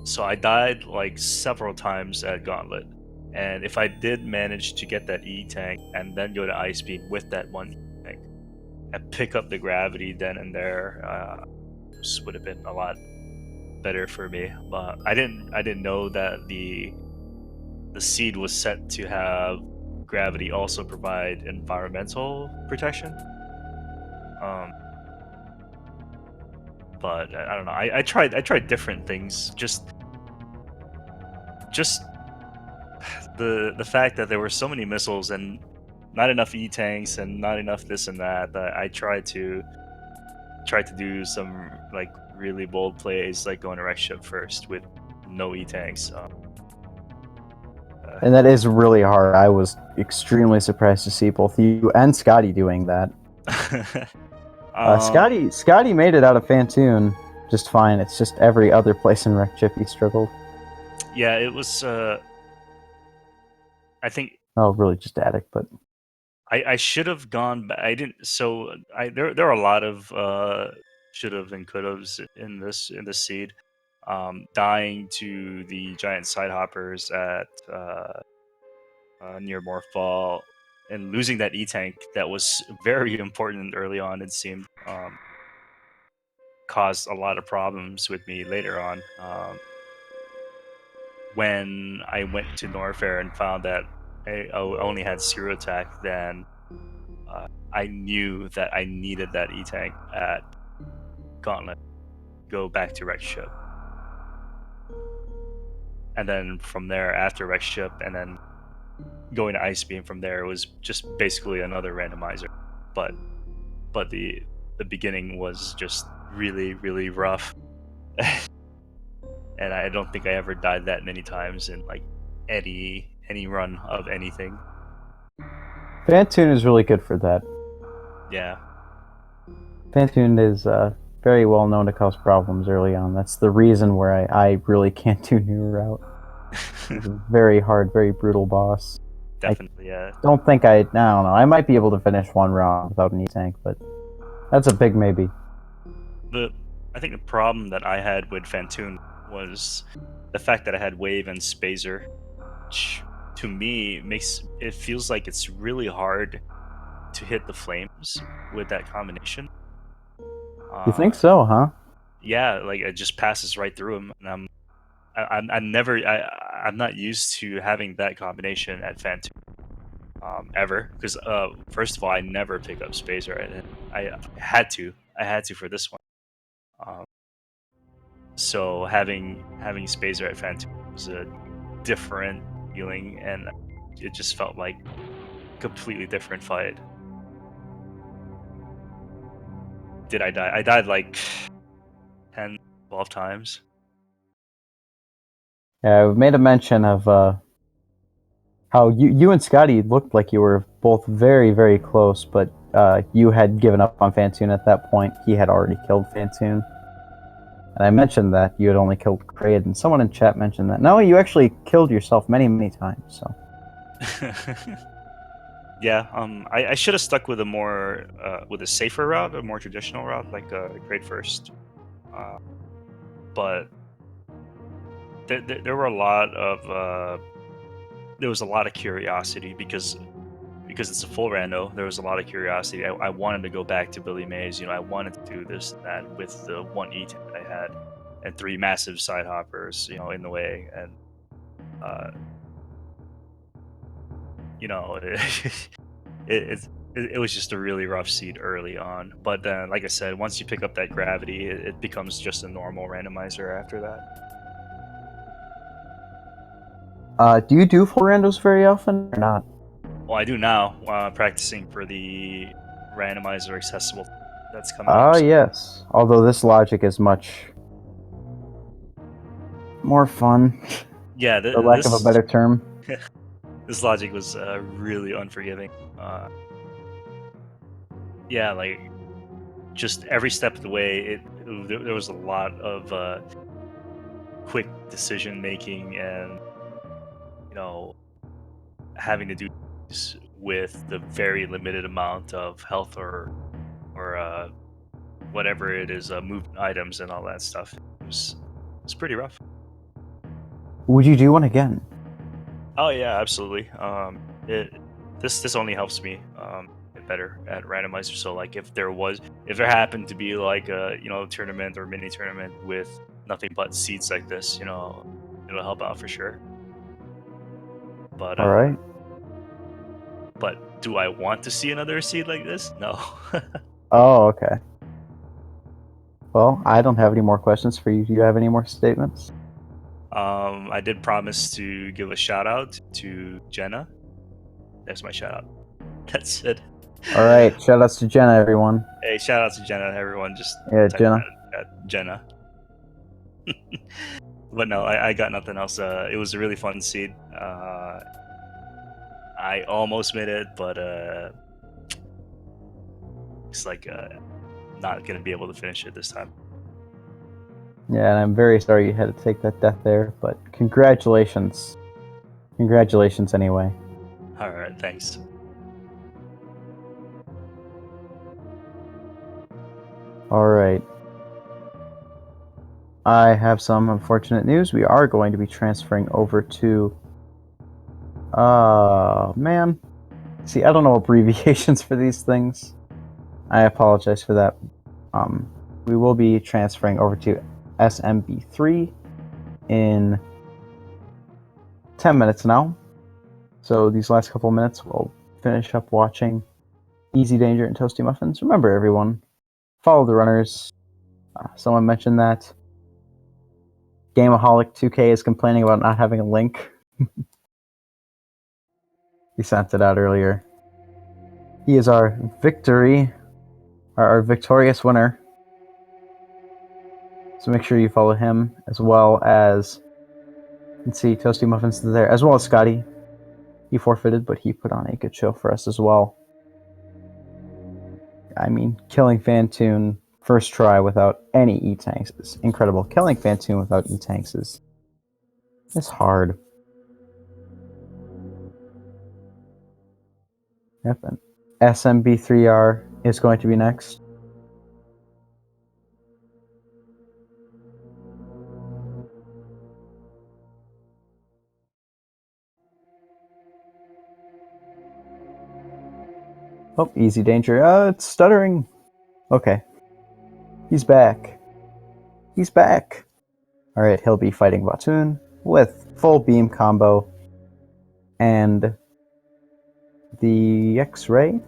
Speaker 4: so I died like several times at Gauntlet, and if I did manage to get that E-Tank and then go to Ice Beam with that one E-Tank and pick up the Gravity then and there, this would have been a lot better for me. But I didn't know that the seed was set to have Gravity also provide environmental protection. But I don't know. I tried different things. Just the fact that there were so many missiles and not enough E-Tanks and not enough this and that, that I tried to do some like really bold plays, like going to wreck ship first with no E-Tanks.
Speaker 1: And that is really hard. I was extremely surprised to see both you and Scotty doing that. Scotty made it out of Phantoon just fine. It's just every other place in wreck ship he struggled.
Speaker 4: Yeah, it was. I think.
Speaker 1: Oh, really, just Attic, but
Speaker 4: I should have gone back. I didn't. So there are a lot of should have and could haves in this seed. Dying to the giant side hoppers at near Morphball and losing that E-Tank that was very important early on, it seemed, caused a lot of problems with me later on. When I went to Norfair and found that I only had zero attack, then I knew that I needed that E-Tank at Gauntlet. Go back to Wreck Ship. And then from there, after Wreck Ship, and then going to Ice Beam from there, was just basically another randomizer. but the beginning was just really, really rough. And I don't think I ever died that many times in like any run of anything.
Speaker 1: Phantoon is really good for that.
Speaker 4: Yeah.
Speaker 1: Phantoon is very well known to cause problems early on. That's the reason where I really can't do New Route. He's a very hard, very brutal boss.
Speaker 4: Definitely, yeah.
Speaker 1: Don't think I don't know. I might be able to finish one round without an E-Tank, but that's a big maybe.
Speaker 4: I think the problem that I had with Phantoon was the fact that I had Wave and Spazer, which to me makes it feels like it's really hard to hit the flames with that combination.
Speaker 1: You think so, huh?
Speaker 4: Yeah, like it just passes right through him, and I'm not used to having that combination at Phantom ever, because first of all, I never pick up Spazer, and I had to for this one. Um, so having Spazer at Phantom was a different feeling, and it just felt like a completely different fight. Did I die? I died like 10, 12 times.
Speaker 1: Yeah, we've made a mention of how you and Scotty looked like you were both very, very close, but you had given up on Phantoon at that point. He had already killed Phantoon. And I mentioned that you had only killed Kraid, and someone in chat mentioned that. No, you actually killed yourself many, many times, so.
Speaker 4: Yeah, I should have stuck with a more with a safer route, a more traditional route, like Kraid first. But there were a lot of there was a lot of curiosity because it's a full rando. There was a lot of curiosity. I wanted to go back to Billy Mays. I wanted to do this and that with the one E that I had and 3 massive side hoppers, in the way, and it was just a really rough seed early on. But then, like I said, once you pick up that gravity, it becomes just a normal randomizer after that.
Speaker 1: Do you do full randos very often or not?
Speaker 4: Well, I do now, practicing for the randomizer accessible that's coming
Speaker 1: Ah,
Speaker 4: up. So.
Speaker 1: yes. Although this logic is much more fun,
Speaker 4: Yeah,
Speaker 1: for lack of a better term.
Speaker 4: this logic was really unforgiving. Yeah, like just every step of the way, there was a lot of quick decision making, and having to do this with the very limited amount of health or whatever it is, movement items and all that stuff. It's pretty rough.
Speaker 1: Would you do one again?
Speaker 4: Oh yeah, absolutely. This only helps me get better at randomizer. So like if there happened to be like a tournament or mini tournament with nothing but seeds like this, it'll help out for sure. But
Speaker 1: All right.
Speaker 4: But do I want to see another seed like this? No.
Speaker 1: Oh, okay. Well, I don't have any more questions for you. Do you have any more statements?
Speaker 4: I did promise to give a shout out to Jenna. That's my shout out. That's it.
Speaker 1: All right. Shout outs to Jenna, everyone.
Speaker 4: Hey, shout out to Jenna, everyone. Just type
Speaker 1: Jenna.
Speaker 4: at Jenna. But no, I got nothing else. It was a really fun seed. I almost made it, but it's like not gonna be able to finish it this time.
Speaker 1: Yeah, and I'm very sorry you had to take that death there, but congratulations. Congratulations anyway.
Speaker 4: All right, thanks.
Speaker 1: All right. I have some unfortunate news. We are going to be transferring over to... man. See, I don't know abbreviations for these things. I apologize for that. We will be transferring over to SMB3 in 10 minutes now. So these last couple minutes, we'll finish up watching Easy Danger and Toasty Muffins. Remember, everyone, follow the runners. Someone mentioned that Gameaholic 2K is complaining about not having a link. He sent it out earlier. He is our our victorious winner. So make sure you follow him, as well as, you can see Toasty Muffins is there, as well as Scotty. He forfeited, but he put on a good show for us as well. I mean, killing Phantoon first try without any E-tanks is incredible. Killing Phantoon without E-tanks is hard. Yep, and SMB3R is going to be next. Oh, easy danger. It's stuttering. Okay. He's back. He's back. Alright, he'll be fighting Phantoon with full beam combo and the X-ray.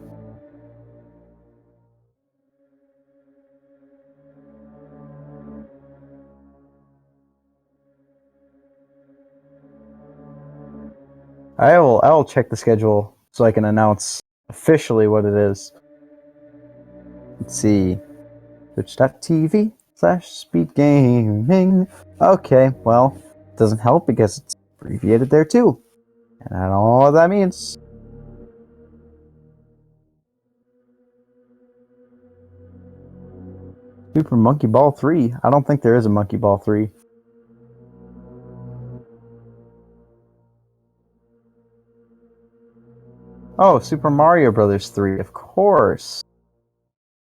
Speaker 1: I will check the schedule so I can announce officially what it is. Let's see. Twitch.tv/speedgaming. Okay, well, it doesn't help because it's abbreviated there too. And I don't know what that means. Super Monkey Ball 3. I don't think there is a Monkey Ball 3. Oh, Super Mario Brothers 3, of course.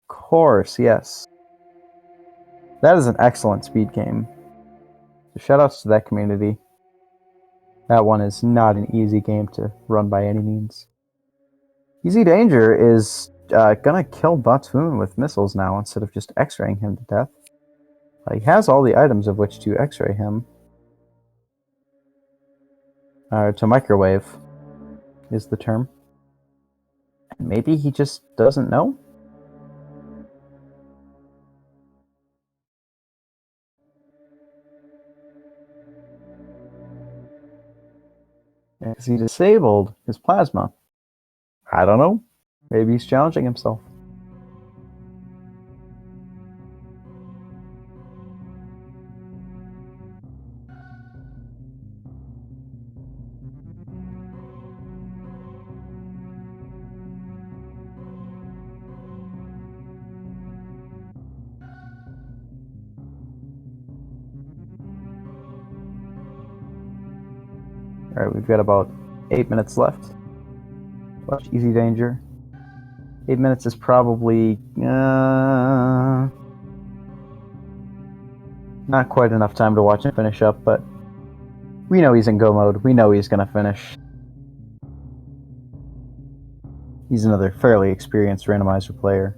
Speaker 1: Of course, yes. That is an excellent speed game. So shoutouts to that community. That one is not an easy game to run by any means. Easy Danger is gonna kill Phantoon with missiles now instead of just X-raying him to death. He has all the items of which to X-ray him. To microwave is the term. Maybe he just doesn't know? Because he disabled his plasma. I don't know. Maybe he's challenging himself. Alright, we've got about 8 minutes left. Watch Easy Danger. 8 minutes is probably not quite enough time to watch him finish up, but we know he's in go mode. We know he's gonna finish. He's another fairly experienced randomizer player.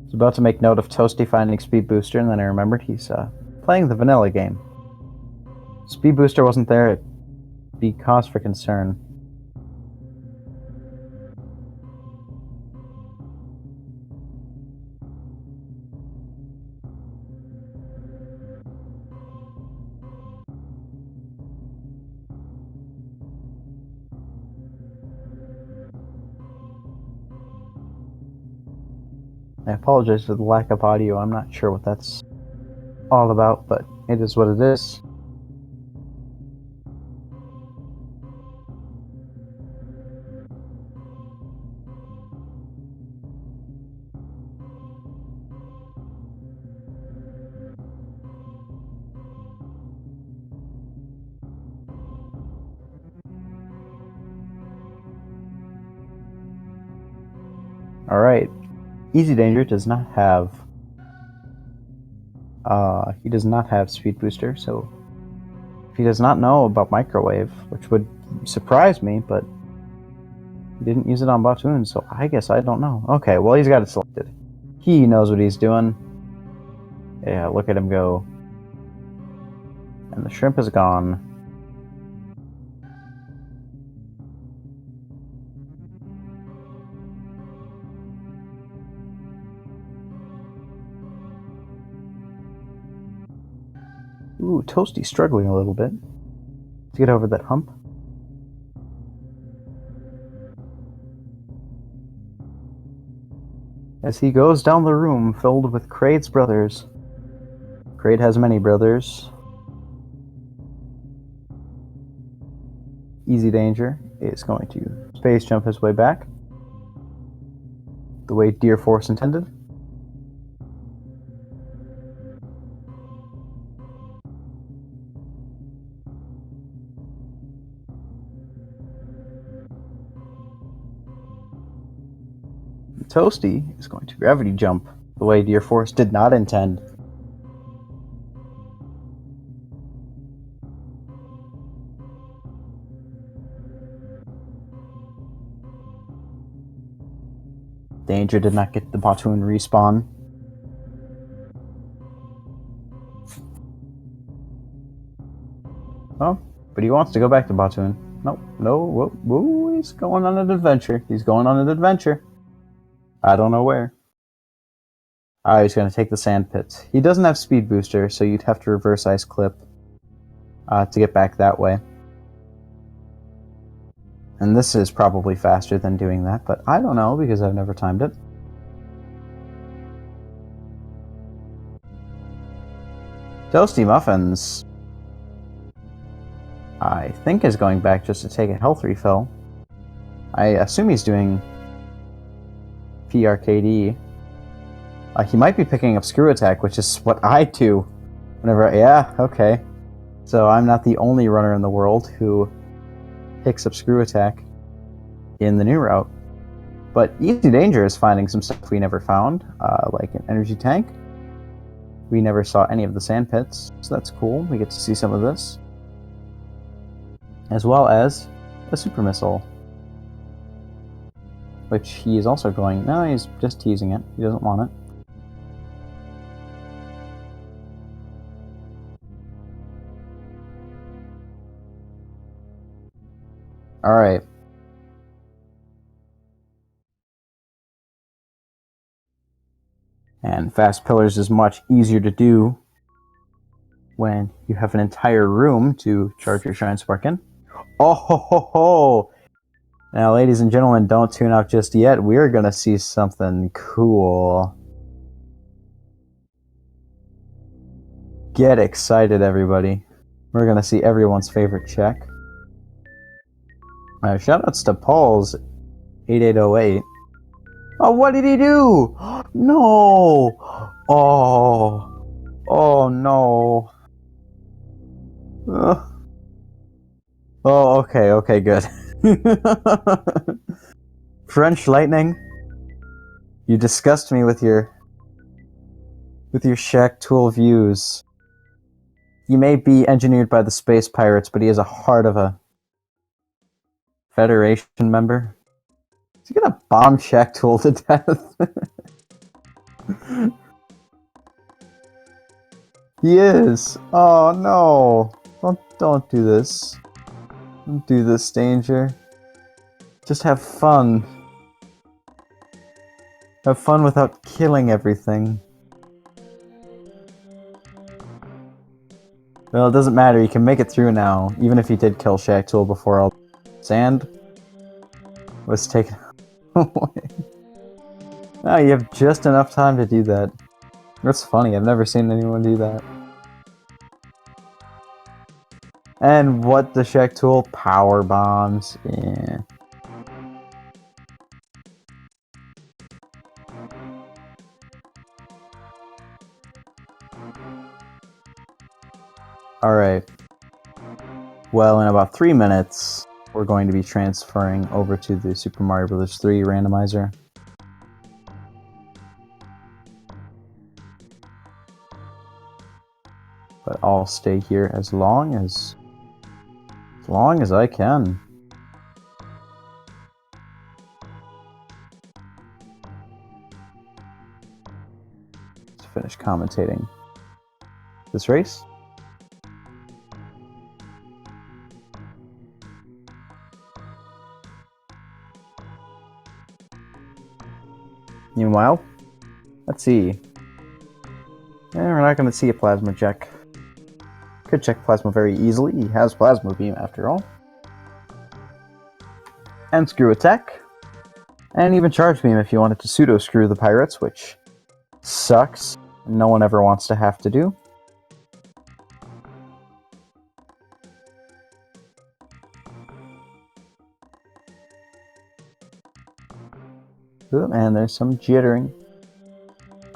Speaker 1: I was about to make note of Toasty finding Speed Booster, and then I remembered he's playing the vanilla game. Speed Booster wasn't there, it'd be cause for concern. I apologize for the lack of audio. I'm not sure what that's all about, but it is what it is. Alright. Easy Danger does not have he does not have Speed Booster, so if he does not know about Microwave, which would surprise me, but he didn't use it on Phantoon, so I guess I don't know. Okay, well he's got it selected. He knows what he's doing. Yeah, look at him go. And the shrimp is gone. Ooh, Toasty struggling a little bit to get over that hump. as he goes down the room filled with Kraid's brothers. Kraid has many brothers. Easy Danger is going to space jump his way back, the way Deer Force intended. Toasty is going to gravity jump, the way Deer Force did not intend. Danger did not get the Phantoon respawn. Oh, but he wants to go back to Phantoon. Nope, no, whoa, he's going on an adventure. He's going on an adventure. I don't know where. Ah, he's going to take the sand pits. He doesn't have speed booster, so you'd have to reverse ice clip to get back that way. And this is probably faster than doing that, but I don't know because I've never timed it. Toasty Muffins, I think, is going back just to take a health refill. I assume he's doing PRKD. He might be picking up Screw Attack, which is what I do whenever. Yeah, okay. So I'm not the only runner in the world who picks up Screw Attack in the new route. But Easy Danger is finding some stuff we never found, like an energy tank. We never saw any of the sand pits, so that's cool. We get to see some of this. As well as a super missile, which he is also going. No, he's just teasing it. He doesn't want it. Alright. And fast pillars is much easier to do when you have an entire room to charge your Shine Spark in. Oh ho ho ho! Now, ladies and gentlemen, don't tune out just yet. We're gonna see something cool. Get excited, everybody. We're gonna see everyone's favorite check. Shoutouts to Paul's 8808. Oh, what did he do? No! Oh. Oh, no. Oh, okay, good. French Lightning, you disgust me with your Shack Tool views. He may be engineered by the Space Pirates, but he has a heart of a Federation member. Is he gonna bomb Shack Tool to death? He is. Oh no! Don't do this. Don't do this, Danger. Just have fun. Have fun without killing everything. Well, it doesn't matter. You can make it through now, even if you did kill Shack Tool before all sand was taken away. No, you have just enough time to do that. That's funny. I've never seen anyone do that. And what the Shack Tool? Power bombs. Yeah. Alright. Well, in about 3 minutes, we're going to be transferring over to the Super Mario Bros. 3 randomizer. But I'll stay here as long as I can. Let's finish commentating this race. Meanwhile, let's see. We're not going to see a plasma check. Could check plasma very easily. He has plasma beam after all. And Screw Attack. And even Charge Beam if you wanted to pseudo-screw the pirates, which sucks. No one ever wants to have to do. Ooh, and there's some jittering.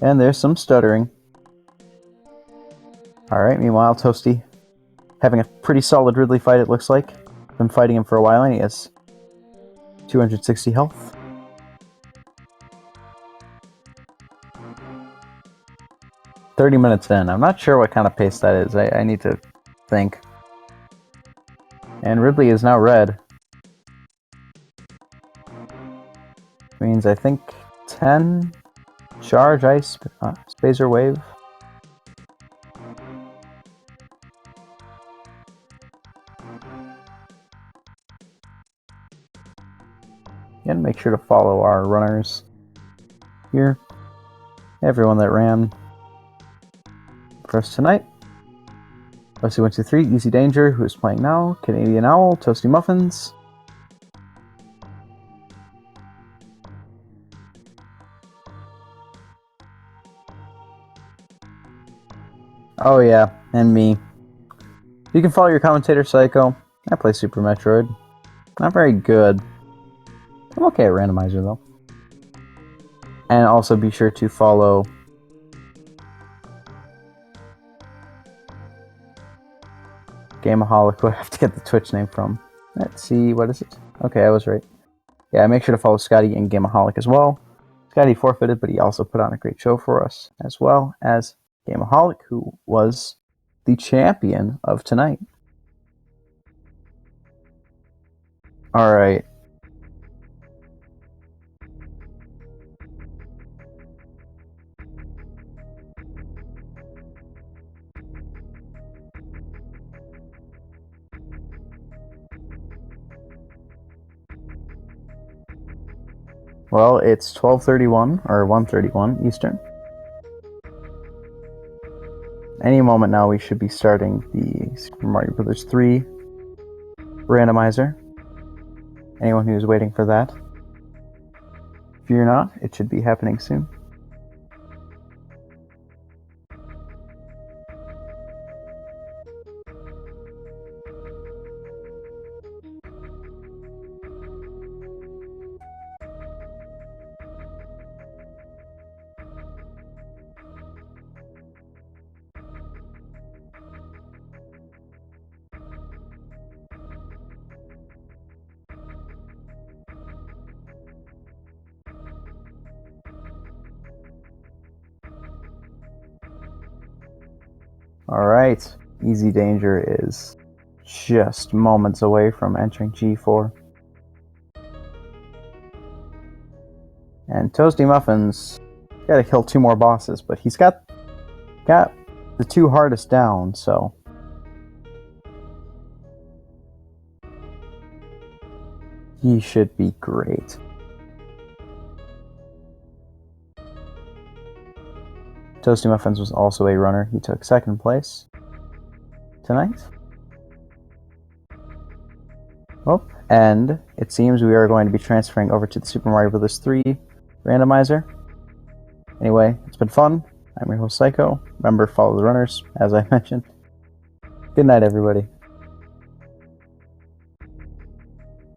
Speaker 1: And there's some stuttering. Alright, meanwhile, Toasty having a pretty solid Ridley fight, it looks like. Been fighting him for a while, and he has 260 health. "30 minutes in. I'm not sure what kind of pace that is. I need to think. And Ridley is now red. Means I think 10 charge, ice, Spacer Wave. Again, make sure to follow our runners here. Everyone that ran for us tonight. OC123, Easy Danger, who is playing now. Canadian Owl, Toasty Muffins. Oh yeah, and me. You can follow your commentator, Psycho. I play Super Metroid. Not very good. I'm okay at Randomizer, though. And also be sure to follow Gameaholic, who I have to get the Twitch name from. Let's see, what is it? Okay, I was right. Yeah, make sure to follow Scotty and Gameaholic as well. Scotty forfeited, but he also put on a great show for us, as well as Gameaholic, who was the champion of tonight. Alright. Well, it's 12:31 or 1:31 Eastern. Any moment now we should be starting the Super Mario Bros. 3 randomizer. Anyone who's waiting for that. If you're not, it should be happening soon. Alright, Easy Danger is just moments away from entering G4. And Toasty Muffins gotta kill 2 more bosses, but he's got the 2 hardest down, so he should be great. Toasty Muffins was also a runner. He took 2nd place tonight. Oh, and it seems we are going to be transferring over to the Super Mario Bros. 3 randomizer. Anyway, it's been fun. I'm your host, Psycho. Remember, follow the runners, as I mentioned. Good night, everybody.